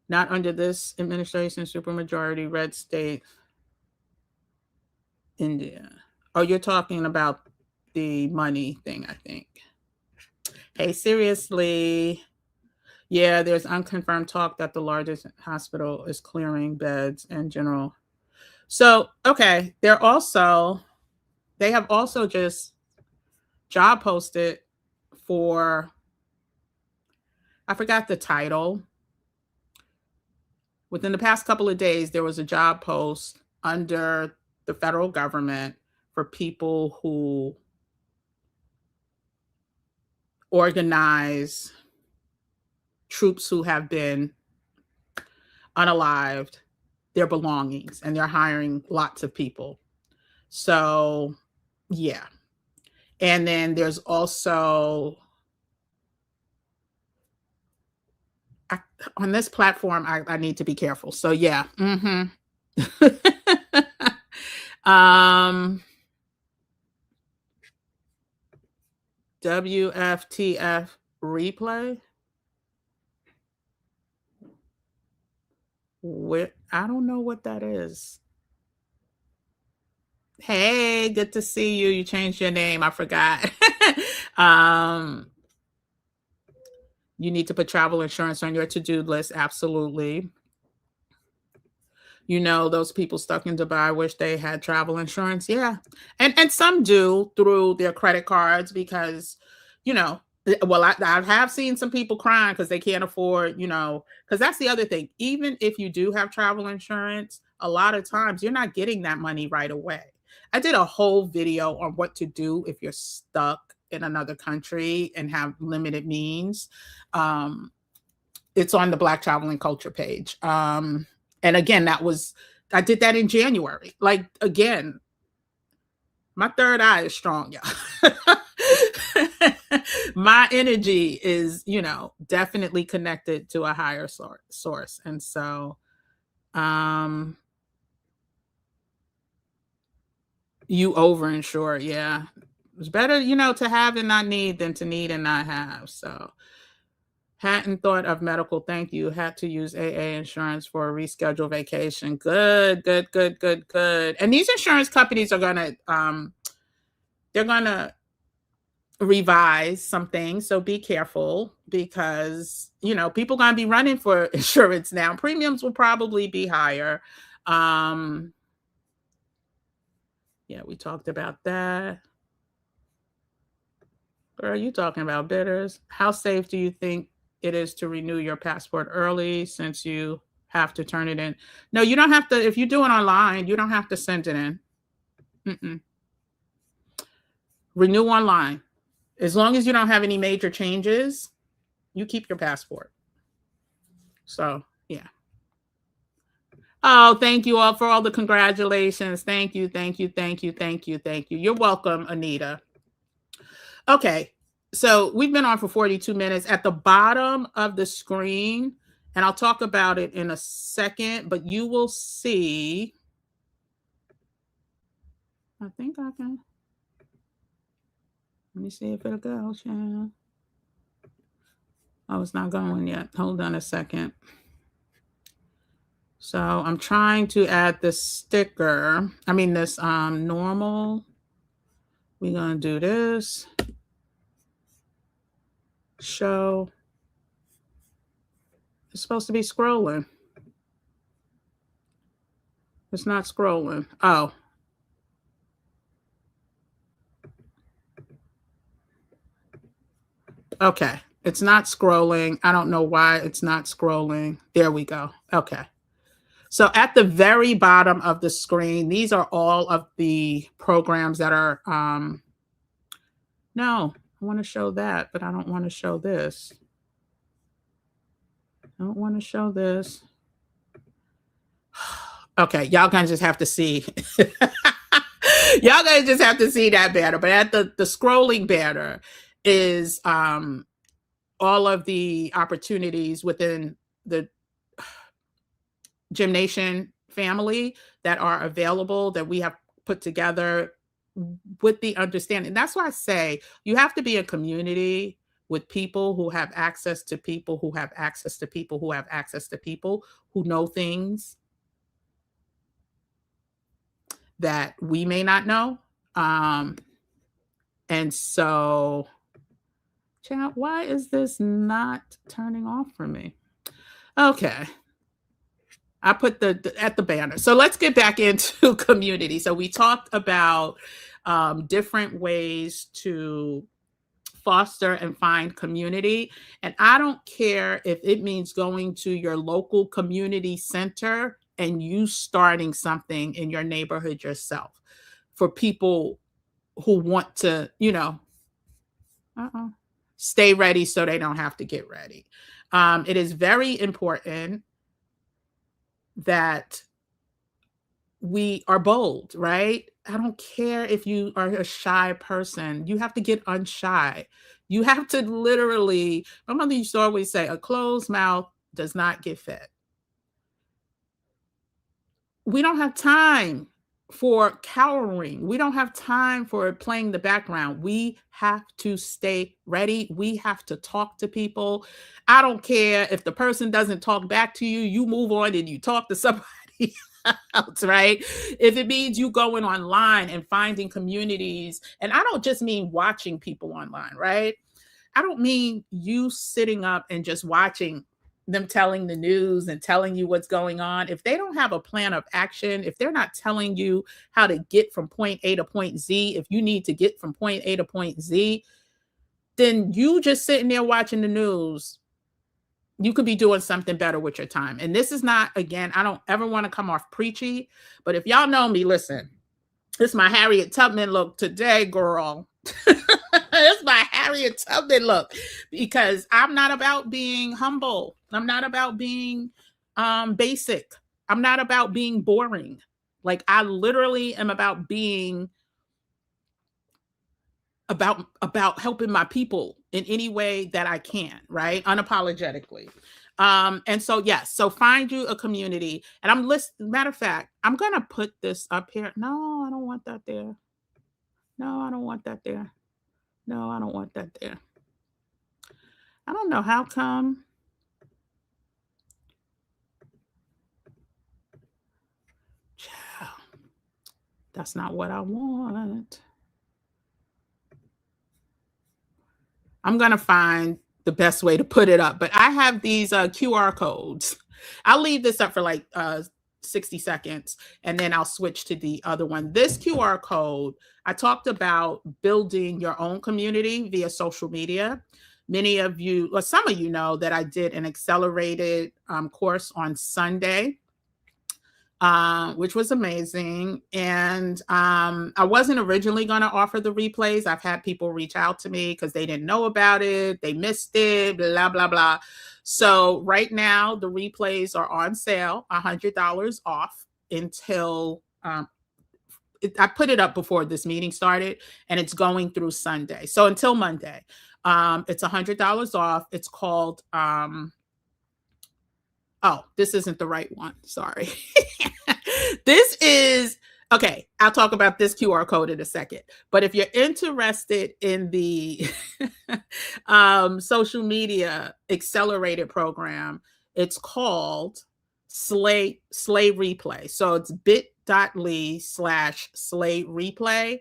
Not under this administration, supermajority, red state, India. Oh, you're talking about the money thing, I think. Hey, seriously. Yeah, there's unconfirmed talk that the largest hospital is clearing beds in general. So, okay, they have also just job posted for, I forgot the title. Within the past couple of days, there was a job post under the federal government for people who organize troops who have been unalived their belongings, and they're hiring lots of people. So, yeah. And then there's also on this platform, I need to be careful. So, yeah. um, WFTF replay. I don't know what that is. Hey, good to see you. You changed your name. I forgot. um, you need to put travel insurance on your to-do list. Absolutely. Those people stuck in Dubai wish they had travel insurance. Yeah. And some do through their credit cards because, well, I have seen some people crying because they can't afford, because that's the other thing. Even if you do have travel insurance, a lot of times you're not getting that money right away. I did a whole video on what to do if you're stuck in another country and have limited means. It's on the Black Traveling Culture page. And again, I did that in January. Like, again, my third eye is strong, y'all. My energy is, definitely connected to a higher source. And so, you overinsure. Yeah. It's better, to have and not need than to need and not have. So, hadn't thought of medical. Thank you. Had to use AA insurance for a rescheduled vacation. Good. And these insurance companies are they're gonna revise some things. So be careful because people gonna be running for insurance now. Premiums will probably be higher. Yeah, we talked about that. Girl, you talking about bidders. How safe do you think it is to renew your passport early since you have to turn it in? No, you don't have to. If you do it online, you don't have to send it in. Mm-mm. Renew online. As long as you don't have any major changes, you keep your passport. So, yeah. Oh, thank you all for all the congratulations. Thank you. You're welcome, Anita. Okay. So we've been on for 42 minutes. At the bottom of the screen, and I'll talk about it in a second, but you will see. I think I can. Let me see if it'll go. Oh, it's not going yet. Hold on a second. So I'm trying to add this sticker. I mean, this normal. We're going to do this. Show. It's supposed to be scrolling. It's not scrolling. Oh. Okay. It's not scrolling. I don't know why it's not scrolling. There we go. Okay. So at the very bottom of the screen, these are all of the programs that are, no, I want to show that, but I don't want to show this. I don't want to show this. Okay, y'all gonna just have to see. Y'all gonna just have to see that banner. But at the scrolling banner is all of the opportunities within the Gymnation family that are available that we have put together with the understanding. That's why I say you have to be a community with people who have access to people who have access to people who have access to people who know things that we may not know. And so, chat, why is this not turning off for me? Okay. I put at the banner. So let's get back into community. So we talked about different ways to foster and find community. And I don't care if it means going to your local community center and you starting something in your neighborhood yourself for people who want to, stay ready so they don't have to get ready. It is very important that we are bold, right? I don't care if you are a shy person. You have to get unshy. You have to literally, my mother used to always say, a closed mouth does not get fed. We don't have time for cowering. We don't have time for playing the background. We have to stay ready. We have to talk to people. I don't care if the person doesn't talk back to you, you move on and you talk to somebody else, right? If it means you going online and finding communities, and I don't just mean watching people online, right? I don't mean you sitting up and just watching them telling the news and telling you what's going on. If they don't have a plan of action, if they're not telling you how to get from point A to point Z, if you need to get from point A to point Z, then you just sitting there watching the news, you could be doing something better with your time. And this is not, again, I don't ever want to come off preachy, but if y'all know me, listen, it's my Harriet Tubman look today, girl. It's my Harriet Tubman look, because I'm not about being humble. I'm not about being basic. I'm not about being boring. Like, I literally am about being about helping my people in any way that I can, right? Unapologetically. And so yes, so find you a community. And matter of fact, I'm gonna put this up here. No, I don't want that there. No, I don't want that there. No, I don't want that there. I don't know how come. Child, that's not what I want. I'm gonna find the best way to put it up, but I have these QR codes. I'll leave this up for like 60 seconds and then I'll switch to the other one. This QR code, I talked about building your own community via social media. Many of you, or some of you know that I did an accelerated course on Sunday, which was amazing. And I wasn't originally going to offer the replays. I've had people reach out to me because they didn't know about it, they missed it, blah, blah, blah. So right now, the replays are on sale, $100 off until I put it up before this meeting started, and it's going through Sunday. So until Monday, it's $100 off. It's called, oh, this isn't the right one. Sorry. This is, okay, I'll talk about this QR code in a second. But if you're interested in the social media accelerated program, it's called Slay Replay. So it's bit.ly/Slay Replay.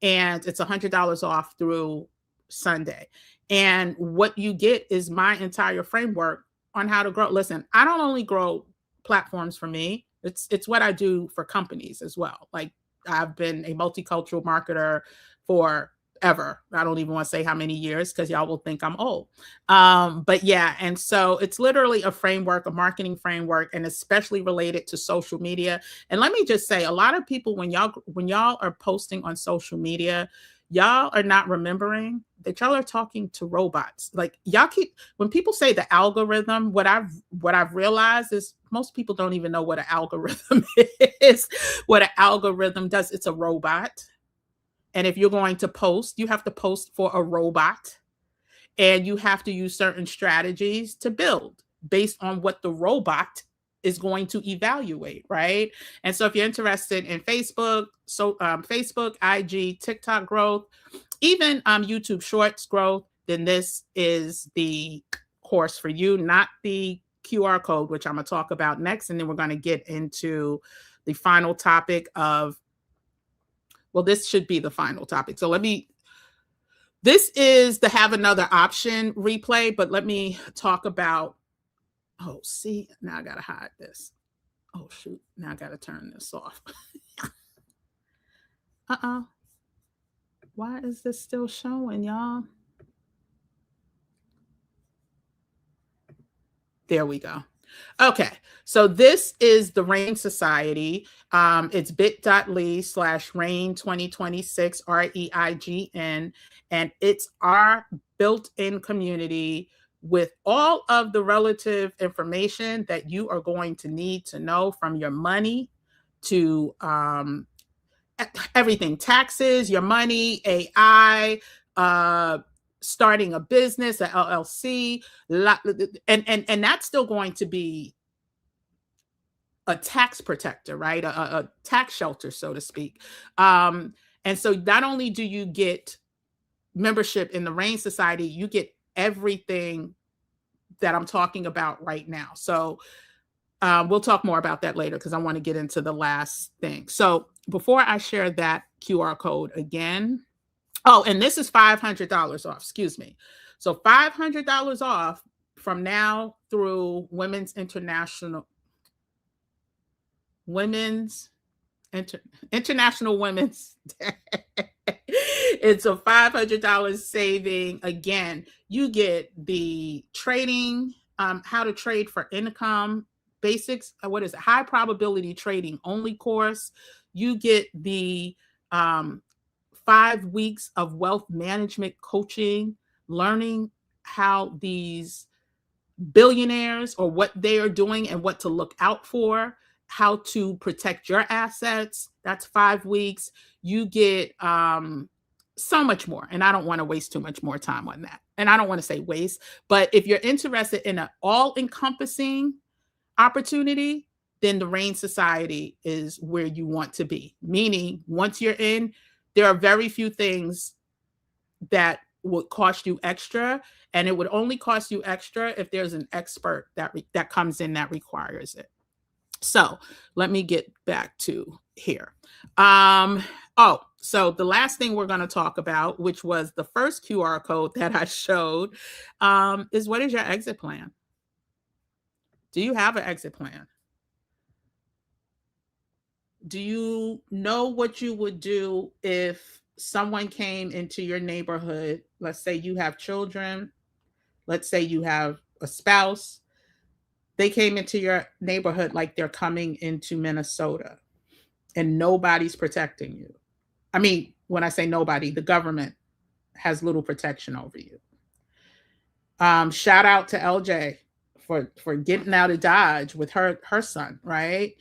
And it's $100 off through Sunday. And what you get is my entire framework on how to grow. Listen, I don't only grow platforms for me. It's what I do for companies as well. Like, I've been a multicultural marketer for ever. I don't even want to say how many years because y'all will think I'm old. But yeah, and so it's literally a framework, a marketing framework, and especially related to social media. And let me just say, a lot of people, when y'all are posting on social media, y'all are not remembering that y'all are talking to robots. Like, y'all keep, when people say the algorithm, what I've realized is most people don't even know what an algorithm is. What an algorithm does, it's a robot. And if you're going to post, you have to post for a robot, and you have to use certain strategies to build based on what the robot is going to evaluate, right? And so if you're interested in Facebook, Facebook, IG, TikTok growth, even YouTube Shorts growth, then this is the course for you, not the QR code, which I'm going to talk about next. And then we're going to get into the final topic of, well, this should be the final topic. So this is the have another option replay, but let me talk about, oh, see, now I got to hide this. Oh, shoot. Now I got to turn this off. Why is this still showing, y'all? There we go. Okay, so this is the RAIN Society. It's bit.ly/RAIN 2026, REIGN, and it's our built in community with all of the relative information that you are going to need to know, from your money to everything, taxes, your money, AI, uh, starting a business, a LLC, and that's still going to be a tax protector, right? A tax shelter, so to speak. And so not only do you get membership in the RAIN Society, you get everything that I'm talking about right now. So we'll talk more about that later because I want to get into the last thing. So before I share that QR code again, oh, and this is $500 off, excuse me. So $500 off from now through Women's International Women's Day. It's a $500 saving. Again, you get the trading, how to trade for income, basics, what is it? High probability trading only course. You get the 5 weeks of wealth management coaching, learning how these billionaires or what they are doing and what to look out for, how to protect your assets. That's 5 weeks. You get so much more. And I don't want to waste too much more time on that. And I don't want to say waste, but if you're interested in an all encompassing opportunity, then the RAIN Society is where you want to be. Meaning, once you're in, there are very few things that would cost you extra, and it would only cost you extra if there's an expert that comes in that requires it. So let me get back to here. So the last thing we're going to talk about, which was the first QR code that I showed, is what is your exit plan? Do you have an exit plan? Do you know what you would do if someone came into your neighborhood? Let's say you have children, let's say you have a spouse. They came into your neighborhood like they're coming into Minnesota and nobody's protecting you. I mean, when I say nobody, the government has little protection over you. Shout out to LJ for getting out of Dodge with her son, right?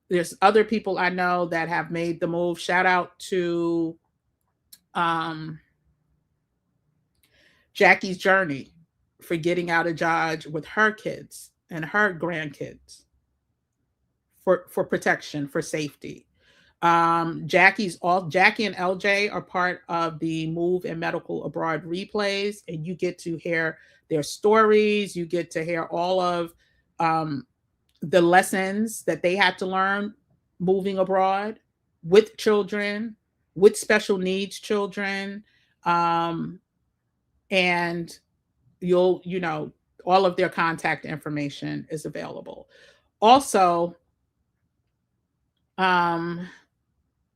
There's other people I know that have made the move. Shout out to Jackie's Journey for getting out of Dodge with her kids and her grandkids for protection, for safety. Jackie and LJ are part of the Move and Medical Abroad replays, and you get to hear their stories. You get to hear all of the lessons that they had to learn moving abroad with children, with special needs children. And all of their contact information is available. Also,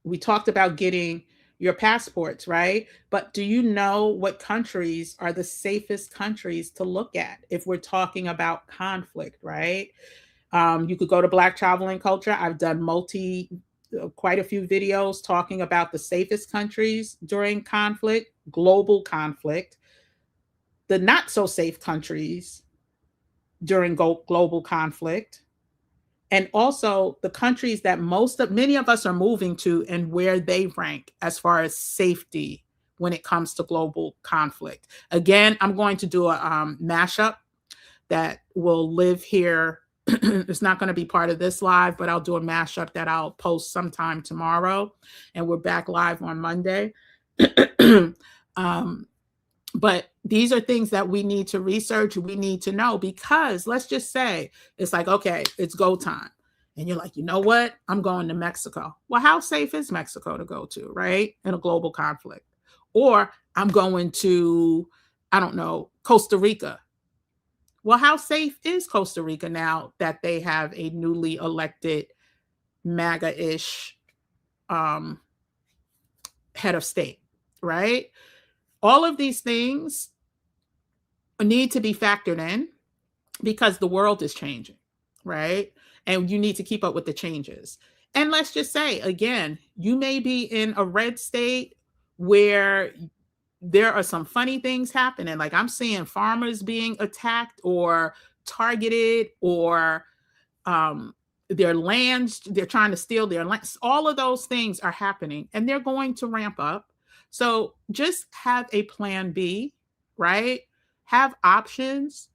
we talked about getting your passports, right? But do you know what countries are the safest countries to look at if we're talking about conflict, right? You could go to Black Traveling Culture. I've done quite a few videos talking about the safest countries during conflict, global conflict, the not so safe countries during global conflict, and also the countries that many of us are moving to and where they rank as far as safety when it comes to global conflict. Again, I'm going to do a mashup that will live here. It's not going to be part of this live, but I'll do a mashup that I'll post sometime tomorrow, and we're back live on Monday. But these are things that we need to research, we need to know, because let's just say it's like, okay, it's go time. And you're like, you know what? I'm going to Mexico. Well, how safe is Mexico to go to, right? In a global conflict. Or I'm going to, I don't know, Costa Rica. Well, how safe is Costa Rica now that they have a newly elected MAGA-ish head of state, right? All of these things need to be factored in. because the world is changing, right? And you need to keep up with the changes. And let's just say, again, you may be in a red state where there are some funny things happening. Like I'm seeing farmers being attacked or targeted, or their lands, they're trying to steal their lands. All of those things are happening and they're going to ramp up. So just have a plan B, right? Have options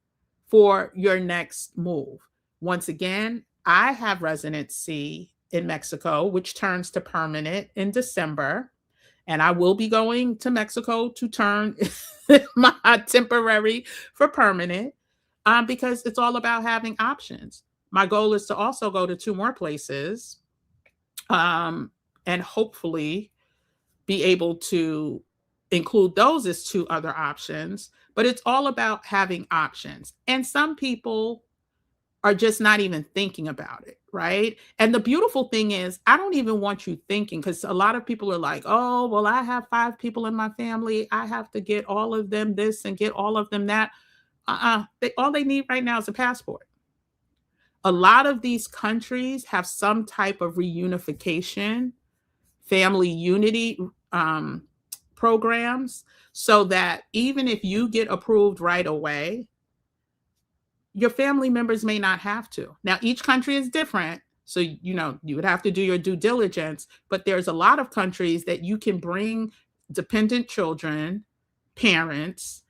for your next move. Once again, I have residency in Mexico, which turns to permanent in December. And I will be going to Mexico to turn my temporary for permanent, because it's all about having options. My goal is to also go to two more places, um, and hopefully be able to include those as two other options. But it's all about having options. And some people are just not even thinking about it, right? And the beautiful thing is, I don't even want you thinking, because a lot of people are like, oh, well, I have 5 people in my family. I have to get all of them this and get all of them that. All they need right now is a passport. A lot of these countries have some type of reunification, family unity programs, so that even if you get approved right away, your family members may not have to. Now, each country is different. So, you would have to do your due diligence, but there's a lot of countries that you can bring dependent children, parents,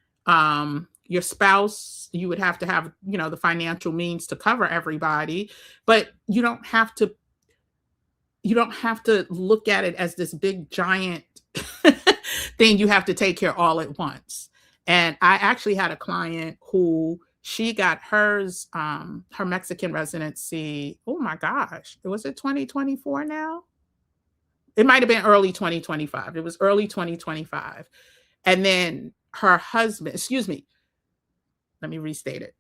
your spouse. You would have to have, the financial means to cover everybody, but you don't have to look at it as this big giant thing you have to take care all at once. And I actually had a client who she got hers, her Mexican residency. Oh my gosh, was it 2024 now? It might have been early 2025. It was early 2025. And then her husband, excuse me, let me restate it.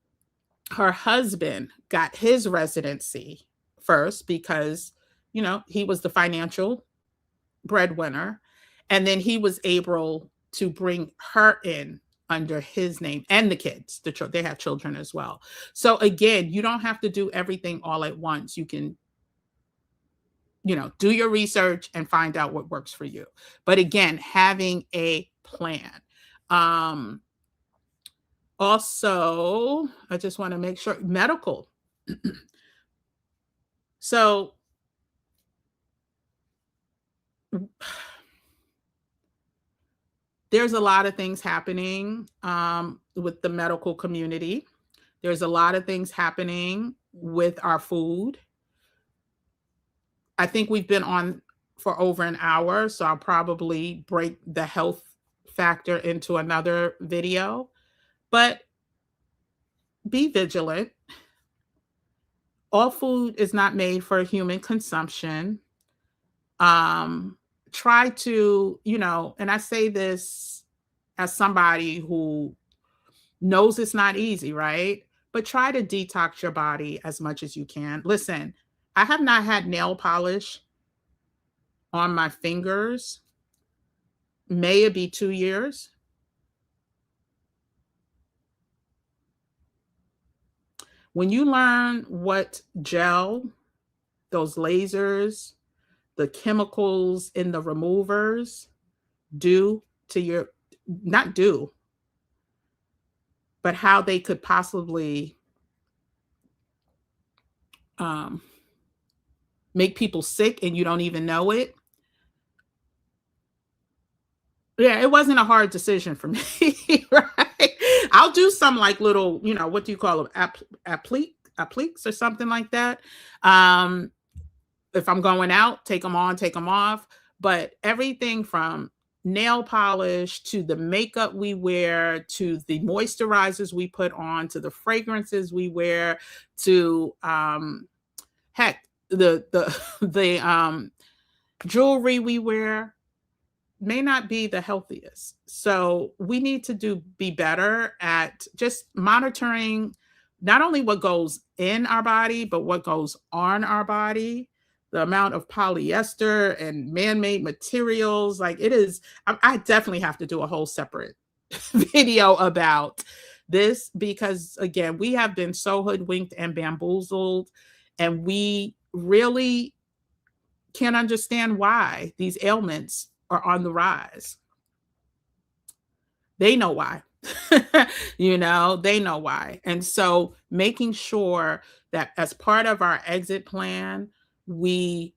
Her husband got his residency first because, he was the financial breadwinner. And then he was able to bring her in under his name, and the kids, they have children as well. So again, you don't have to do everything all at once. You can, do your research and find out what works for you. But again, having a plan. Also, I just want to make sure medical. So there's a lot of things happening with the medical community. There's a lot of things happening with our food. I think we've been on for over an hour, so I'll probably break the health factor into another video. But be vigilant. All food is not made for human consumption. Try to, and I say this as somebody who knows it's not easy, right? But try to detox your body as much as you can. Listen, I have not had nail polish on my fingers. May it be 2 years. When you learn what gel, those lasers, the chemicals in the removers do to your, not do, but how they could possibly make people sick and you don't even know it. Yeah, it wasn't a hard decision for me, right? I'll do some like little, what do you call them? Appliques or something like that. If I'm going out, take them on, take them off. But everything from nail polish to the makeup we wear, to the moisturizers we put on, to the fragrances we wear, to heck, the jewelry we wear may not be the healthiest. So we need to be better at just monitoring not only what goes in our body, but what goes on our body. The amount of polyester and man-made materials, like it is, I definitely have to do a whole separate video about This, because again, we have been so hoodwinked and bamboozled, and we really can't understand why these ailments are on the rise. They know why. They know why. And so making sure that as part of our exit plan, we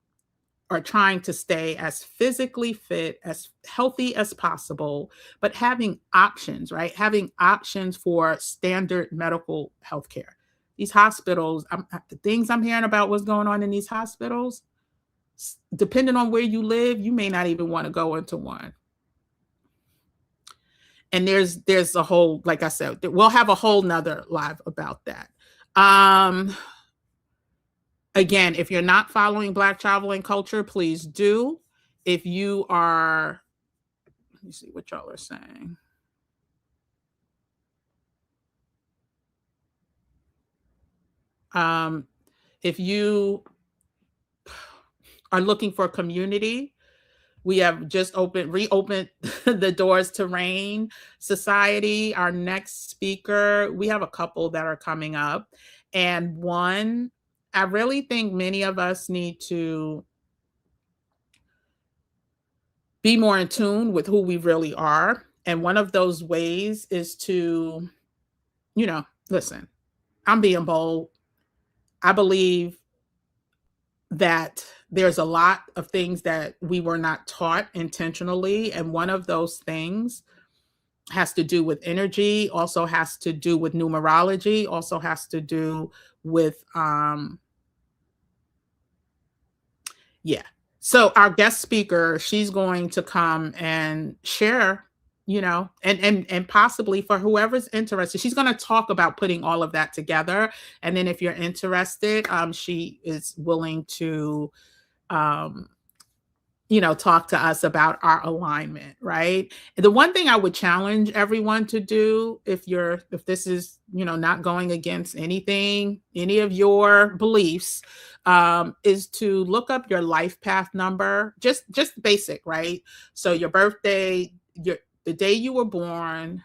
are trying to stay as physically fit, as healthy as possible, but having options, right? Having options for standard medical health care. These hospitals, the things I'm hearing about what's going on in these hospitals, depending on where you live, you may not even want to go into one. And there's a whole, like I said, we'll have a whole nother live about that. Again, if you're not following Black Travel and Culture, please do. If you are, let me see what y'all are saying. If you are looking for community, we have just reopened the doors to Rain Society. Our next speaker, we have a couple that are coming up. And one, I really think many of us need to be more in tune with who we really are. And one of those ways is to, listen, I'm being bold. I believe that there's a lot of things that we were not taught intentionally. And one of those things has to do with energy, also has to do with numerology, also has to do with, So our guest speaker, she's going to come and share, and possibly for whoever's interested, she's going to talk about putting all of that together. And then if you're interested, she is willing to, talk to us about our alignment, right? And the one thing I would challenge everyone to do, if this is, not going against anything, any of your beliefs, is to look up your life path number, just basic, right? So your birthday, the day you were born,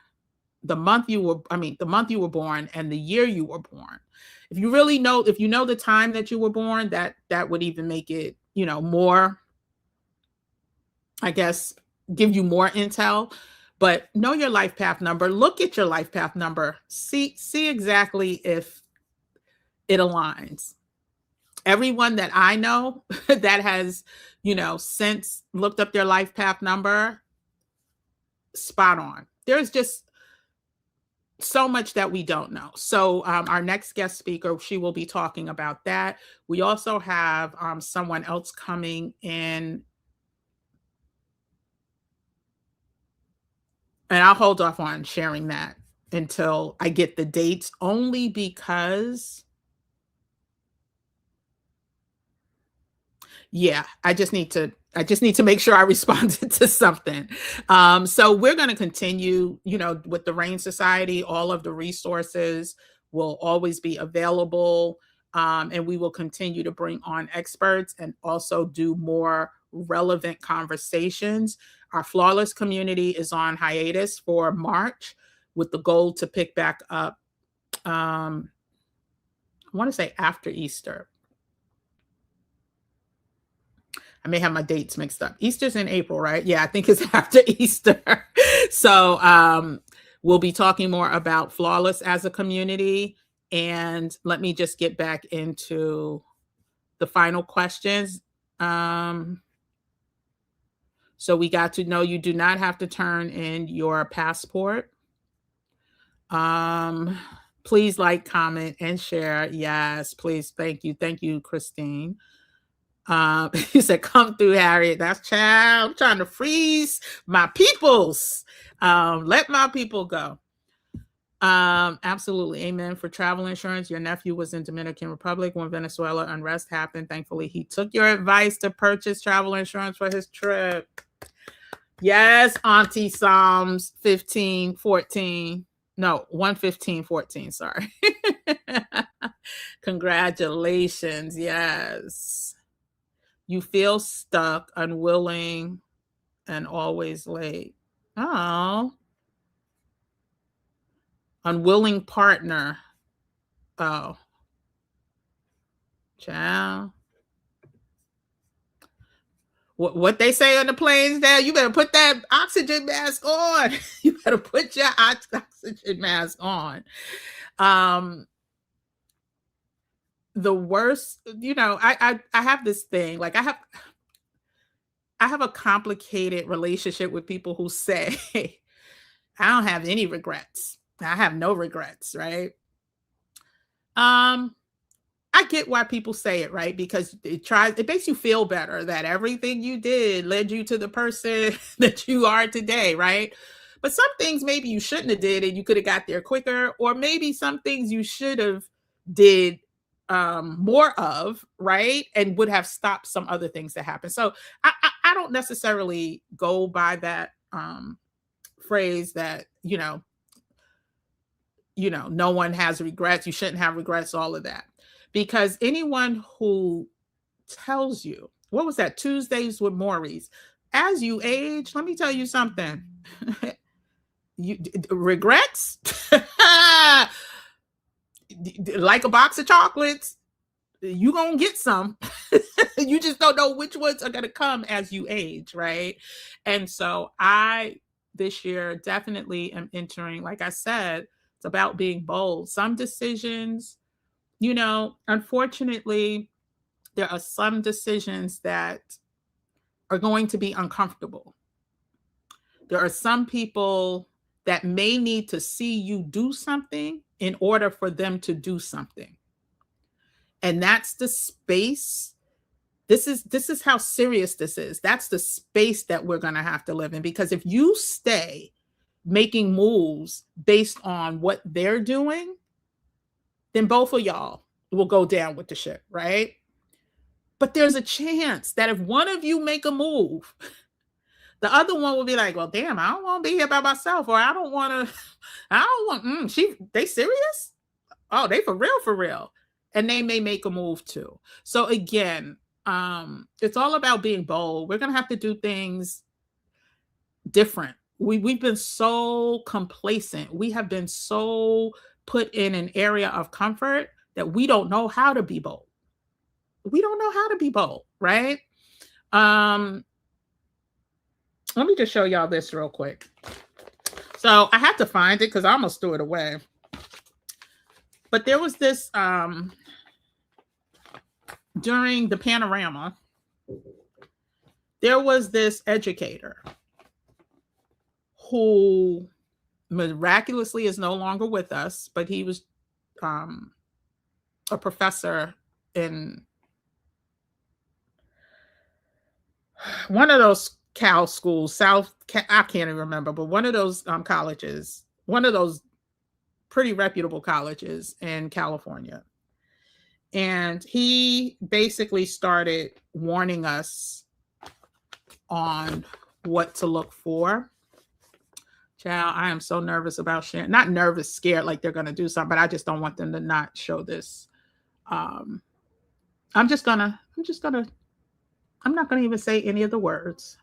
the month you were born, and the year you were born. If you know the time that you were born, that would even make it, more, I guess, give you more intel. But know your life path number. Look at your life path number. See exactly if it aligns. Everyone that I know that has, since looked up their life path number, spot on. There's just so much that we don't know. So our next guest speaker, she will be talking about that. We also have someone else coming in. And I'll hold off on sharing that until I get the dates, only because, I just need to make sure I responded to something. So we're going to continue, with the Rain Society. All of the resources will always be available. And we will continue to bring on experts and also do more relevant conversations. Our Flawless community is on hiatus for March with the goal to pick back up, I want to say after Easter. I may have my dates mixed up. Easter's in April, right? Yeah, I think it's after Easter. So we'll be talking more about Flawless as a community. And let me just get back into the final questions. So we got to know you do not have to turn in your passport. Please like, comment, and share. Yes, please. Thank you. Thank you, Christine. You said, come through, Harriet. That's child. I'm trying to freeze my peoples. Let my people go. Absolutely. Amen. For travel insurance, your nephew was in Dominican Republic when Venezuela unrest happened. Thankfully, he took your advice to purchase travel insurance for his trip. Yes, Auntie Psalms 15:14. No, 1:15:14. Sorry. Congratulations. Yes. You feel stuck, unwilling, and always late. Oh. Unwilling partner. Oh, child. What they say on the planes now, you better put that oxygen mask on. You better put your oxygen mask on. Um, the worst, I have this thing, like I have a complicated relationship with people who say, I don't have any regrets. I have no regrets, right? Um, I get why people say it, right? Because it makes you feel better that everything you did led you to the person that you are today, right? But some things maybe you shouldn't have did and you could have got there quicker, or maybe some things you should have did more of, right? And would have stopped some other things that happen. So I don't necessarily go by that phrase that, no one has regrets, you shouldn't have regrets, all of that. Because anyone who tells you, what was that, Tuesdays with Maurice? As you age, let me tell you something. Regrets? Like a box of chocolates, you gonna get some. You just don't know which ones are gonna come as you age, right? And so I this year definitely am entering, like I said, it's about being bold. Some decisions, unfortunately, there are some decisions that are going to be uncomfortable. There are some people that may need to see you do something in order for them to do something. And that's the space. This is how serious this is. That's the space that we're going to have to live in, because if you stay making moves based on what they're doing, then both of y'all will go down with the ship, right? But there's a chance that if one of you make a move, the other one will be like, well, damn, I don't want to be here by myself, or I don't want to, I don't want, they serious? Oh, they for real, for real. And they may make a move too. So again, it's all about being bold. We're going to have to do things different. We've been so complacent. We have been so put in an area of comfort that we don't know how to be bold. We don't know how to be bold, right? Um, Let me just show y'all this real quick. So I had to find it because I almost threw it away. But there was this during the panorama, there was this educator who miraculously is no longer with us, but he was a professor in one of those Cal schools, I can't even remember, but one of those colleges, one of those pretty reputable colleges in California. And he basically started warning us on what to look for. Child, I am so nervous about sharing. Not nervous, scared, like they're going to do something, but I just don't want them to not show this. I'm not going to even say any of the words.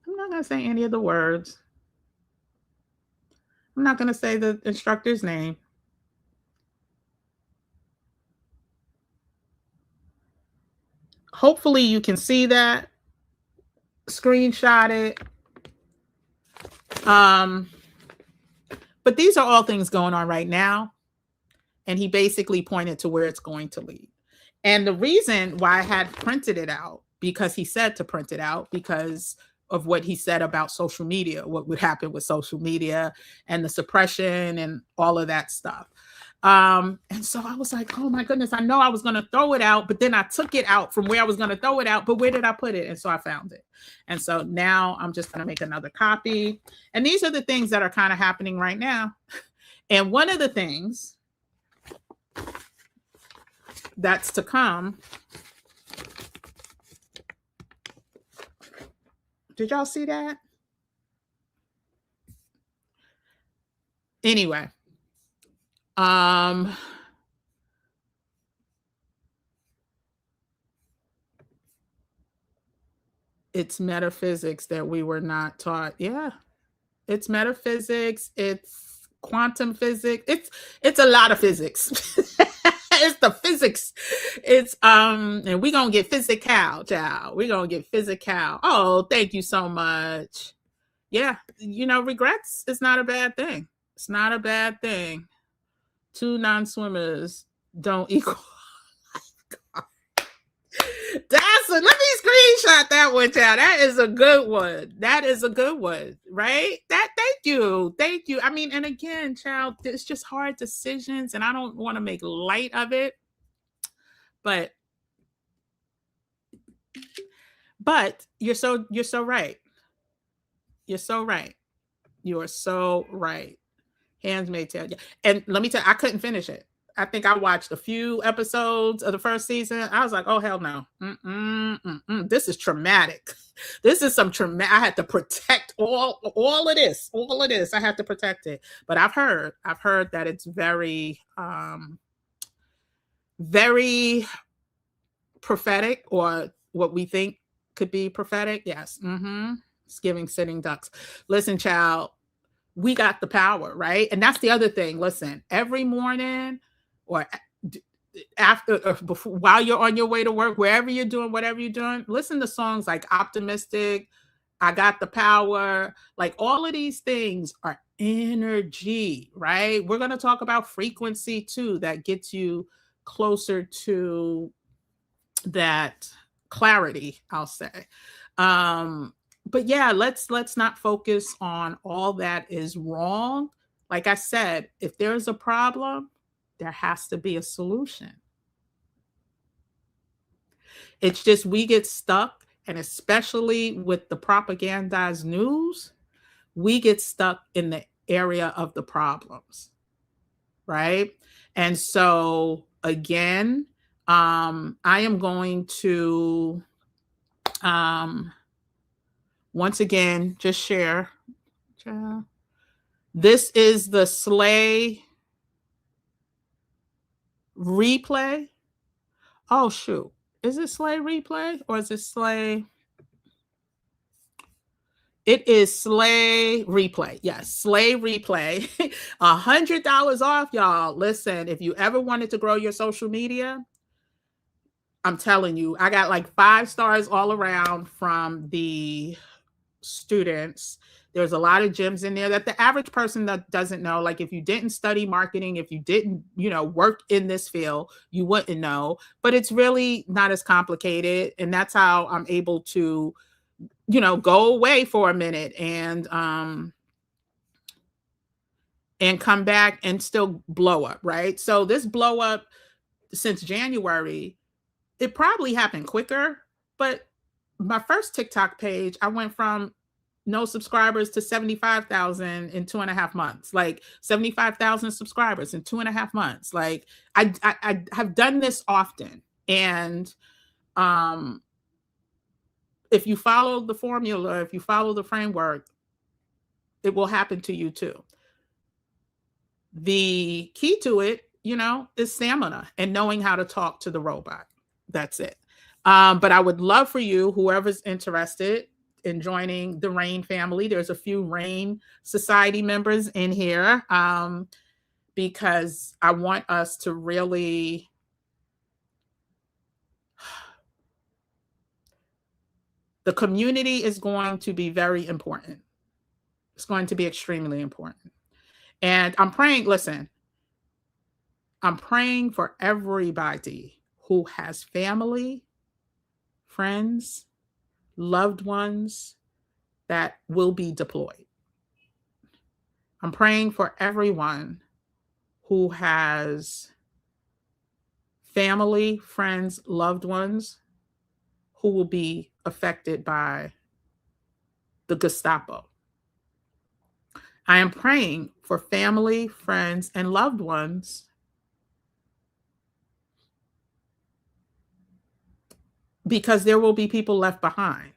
I'm not going to say any of the words. I'm not going to say the instructor's name. Hopefully you can see that. Screenshot it. But these are all things going on right now. And he basically pointed to where it's going to lead. And the reason why I had printed it out, because he said to print it out, because of what he said about social media, what would happen with social media and the suppression and all of that stuff. And so I was like, oh my goodness, I know I was going to throw it out, but then I took it out from where I was going to throw it out, but where did I put it? And so I found it. And so now I'm just going to make another copy. And these are the things that are kind of happening right now. And one of the things that's to come. Did y'all see that? Anyway, it's metaphysics that we were not taught. Yeah. It's metaphysics, it's quantum physics, it's a lot of physics. It's the physics. It's and we're gonna get physical, child. We're gonna get physical. Oh, thank you so much. Yeah, regrets is not a bad thing. It's not a bad thing. Two non-swimmers don't equal. Let me screenshot that one, child. That is a good one. That is a good one, right? Thank you. I mean, and again, child, it's just hard decisions, and I don't want to make light of it, but you're so right. You're so right. You are so right. Handmaid's Tale. Yeah. And let me tell you, I couldn't finish it. I think I watched a few episodes of the first season. I was like, oh, hell no. This is traumatic. This is some traumatic. I had to protect all of this. All of this. I had to protect it. But I've heard that it's very, very prophetic, or what we think could be prophetic. Yes. It's giving sitting ducks. Listen, child, we got the power, right? And that's the other thing. Listen, every morning or after or before, while you're on your way to work, wherever you're doing, whatever you're doing, listen to songs like Optimistic, I Got the Power. Like, all of these things are energy, right? We're going to talk about frequency too, that gets you closer to that clarity, I'll say. But yeah, let's not focus on all that is wrong. Like I said, if there's a problem, there has to be a solution. It's just we get stuck, and especially with the propagandized news, we get stuck in the area of the problems, right? And so again, I am going to once again just share. This is the Slay replay. Oh shoot. Is it Slay replay or is it Slay? It is Slay replay. Yes, Slay replay. $100 off, y'all. Listen, if you ever wanted to grow your social media, I'm telling you, I got like 5 stars all around from the students. There's a lot of gems in there that the average person that doesn't know. Like, if you didn't study marketing, if you didn't, work in this field, you wouldn't know. But it's really not as complicated. And that's how I'm able to, go away for a minute and come back and still blow up, right? So this blow up since January, it probably happened quicker, but my first TikTok page, I went from no subscribers to 75,000 in 2.5 months, like 75,000 subscribers in 2.5 months. Like I have done this often. And if you follow the formula, if you follow the framework, it will happen to you too. The key to it, is stamina and knowing how to talk to the robot. That's it. But I would love for you, whoever's interested in joining the RAIN family. There's a few RAIN Society members in here, because I want us to really the community is going to be very important. It's going to be extremely important. And I'm praying, listen, I'm praying for everybody who has family, friends, loved ones that will be deployed. I'm praying for everyone who has family, friends, loved ones who will be affected by the Gestapo. I am praying for family, friends, and loved ones because there will be people left behind.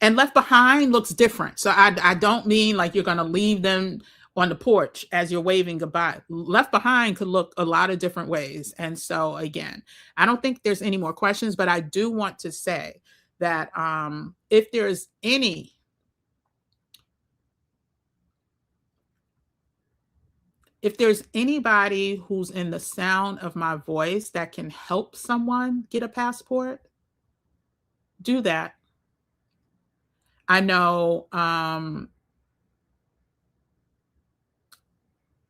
And left behind looks different. So I don't mean like you're going to leave them on the porch as you're waving goodbye. Left behind could look a lot of different ways. And so again, I don't think there's any more questions, but I do want to say that if there's any If there's anybody who's in the sound of my voice that can help someone get a passport, do that. I know I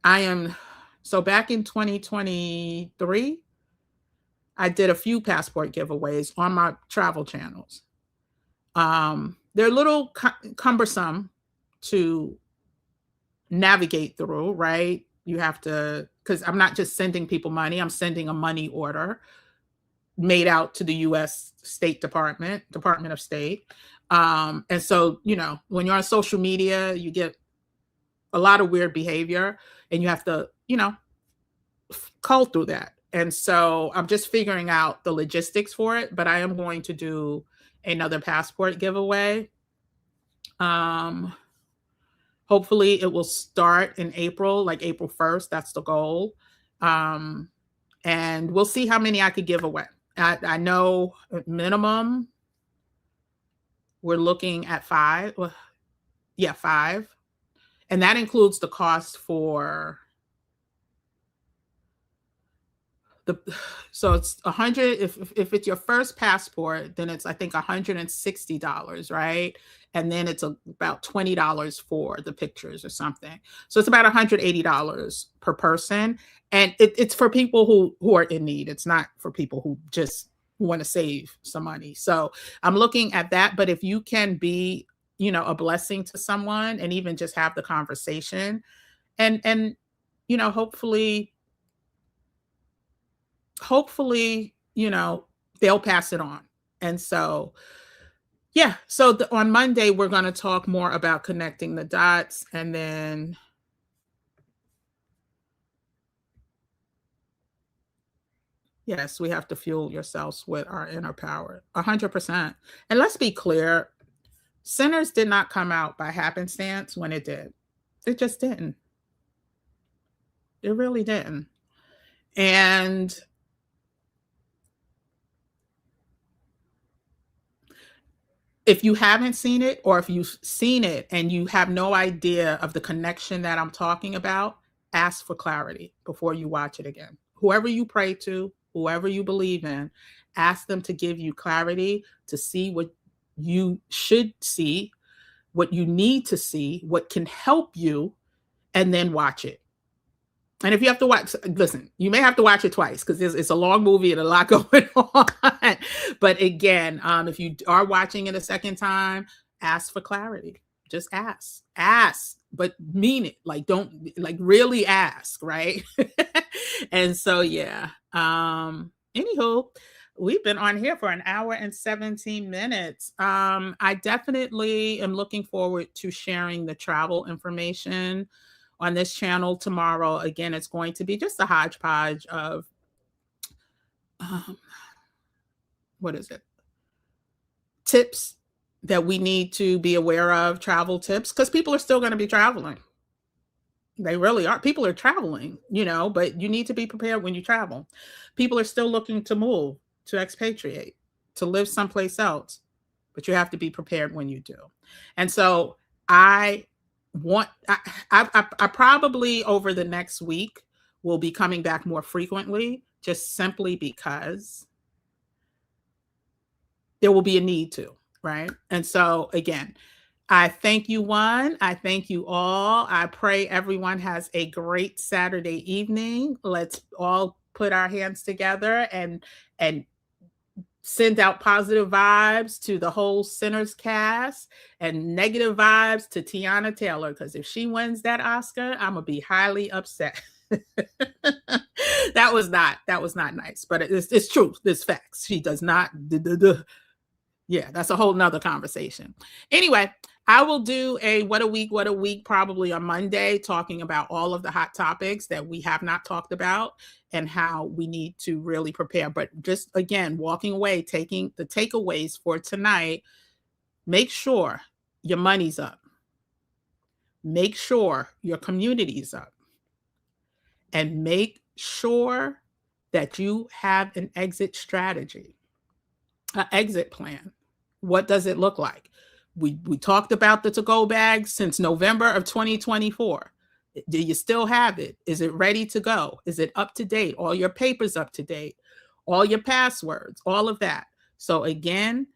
am so back in 2023, I did a few passport giveaways on my travel channels. They're a little cumbersome to navigate through, right? You have to, because I'm not just sending people money, I'm sending a money order made out to the US State Department, Department of State. And so, when you're on social media, you get a lot of weird behavior and you have to, cull through that. And so I'm just figuring out the logistics for it, but I am going to do another passport giveaway. Hopefully it will start in April, like April 1st. That's the goal. And we'll see how many I could give away. I know at minimum we're looking at 5. Yeah, 5. And that includes the cost for so it's 100. If it's your first passport, then it's I think $160, right? And then it's about $20 for the pictures or something. So it's about $180 per person. And it's for people who are in need. It's not for people who just want to save some money. So I'm looking at that. But if you can be, a blessing to someone and even just have the conversation and hopefully, they'll pass it on. And so, yeah. So on Monday, we're going to talk more about connecting the dots. And then, yes, we have to fuel yourselves with our inner power, 100%. And let's be clear, Sinners did not come out by happenstance when it did. It just didn't. It really didn't. And if you haven't seen it, or if you've seen it and you have no idea of the connection that I'm talking about, ask for clarity before you watch it again. Whoever you pray to, whoever you believe in, ask them to give you clarity to see what you should see, what you need to see, what can help you, and then watch it. And if you have to watch, listen, you may have to watch it twice because it's a long movie and a lot going on. But again, if you are watching it a second time, ask for clarity. Just ask, but mean it. Like, don't really ask, right? And so, yeah. Anywho, we've been on here for an hour and 17 minutes. I definitely am looking forward to sharing the travel information on this channel tomorrow. Again, it's going to be just a hodgepodge of, what is it? Tips that we need to be aware of, travel tips, because people are still going to be traveling. They really are. People are traveling, but you need to be prepared when you travel. People are still looking to move, to expatriate, to live someplace else, but you have to be prepared when you do. And so I probably over the next week will be coming back more frequently, just simply because there will be a need to, right? And so again, I thank you one. I thank you all. I pray everyone has a great Saturday evening. Let's all put our hands together and send out positive vibes to the whole Sinners cast and negative vibes to Tiana Taylor, because if she wins that Oscar, I'm gonna be highly upset. That was not nice, but it's truth. It's facts. She does not. Yeah, that's a whole nother conversation. Anyway, I will do a what a week probably on Monday, talking about all of the hot topics that we have not talked about and how we need to really prepare. But just again, walking away, taking the takeaways for tonight, make sure your money's up. Make sure your community's up. And make sure that you have an exit strategy, an exit plan. What does it look like? We talked about the to-go bags since November of 2024. Do you still have it? Is it ready to go? Is it up to date? All your papers up to date? All your passwords? All of that. So again,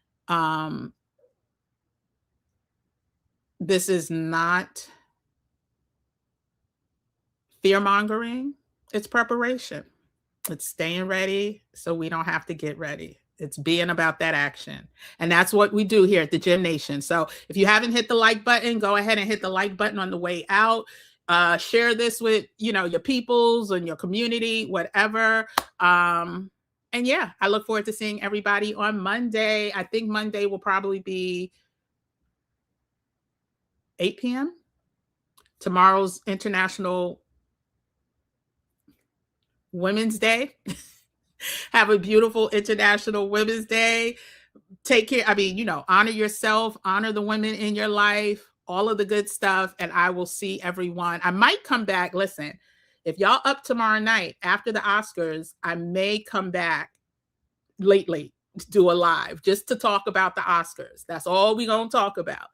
this is not fear mongering. It's preparation. It's staying ready so we don't have to get ready. It's being about that action. And that's what we do here at the Gym Nation. So if you haven't hit the like button, go ahead and hit the like button on the way out. Share this with, your peoples and your community, whatever. And yeah, I look forward to seeing everybody on Monday. I think Monday will probably be 8 p.m. Tomorrow's International Women's Day. Have a beautiful International Women's Day. Take care. I mean, honor yourself, honor the women in your life, all of the good stuff. And I will see everyone. I might come back. Listen, if y'all up tomorrow night after the Oscars, I may come back lately to do a live just to talk about the Oscars. That's all we're going to talk about.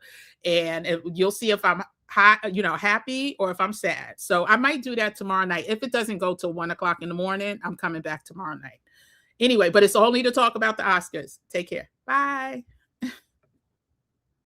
And you'll see if I'm happy or if I'm sad. So I might do that tomorrow night. If it doesn't go till 1:00 in the morning, I'm coming back tomorrow night. Anyway, but it's only to talk about the Oscars. Take care. Bye.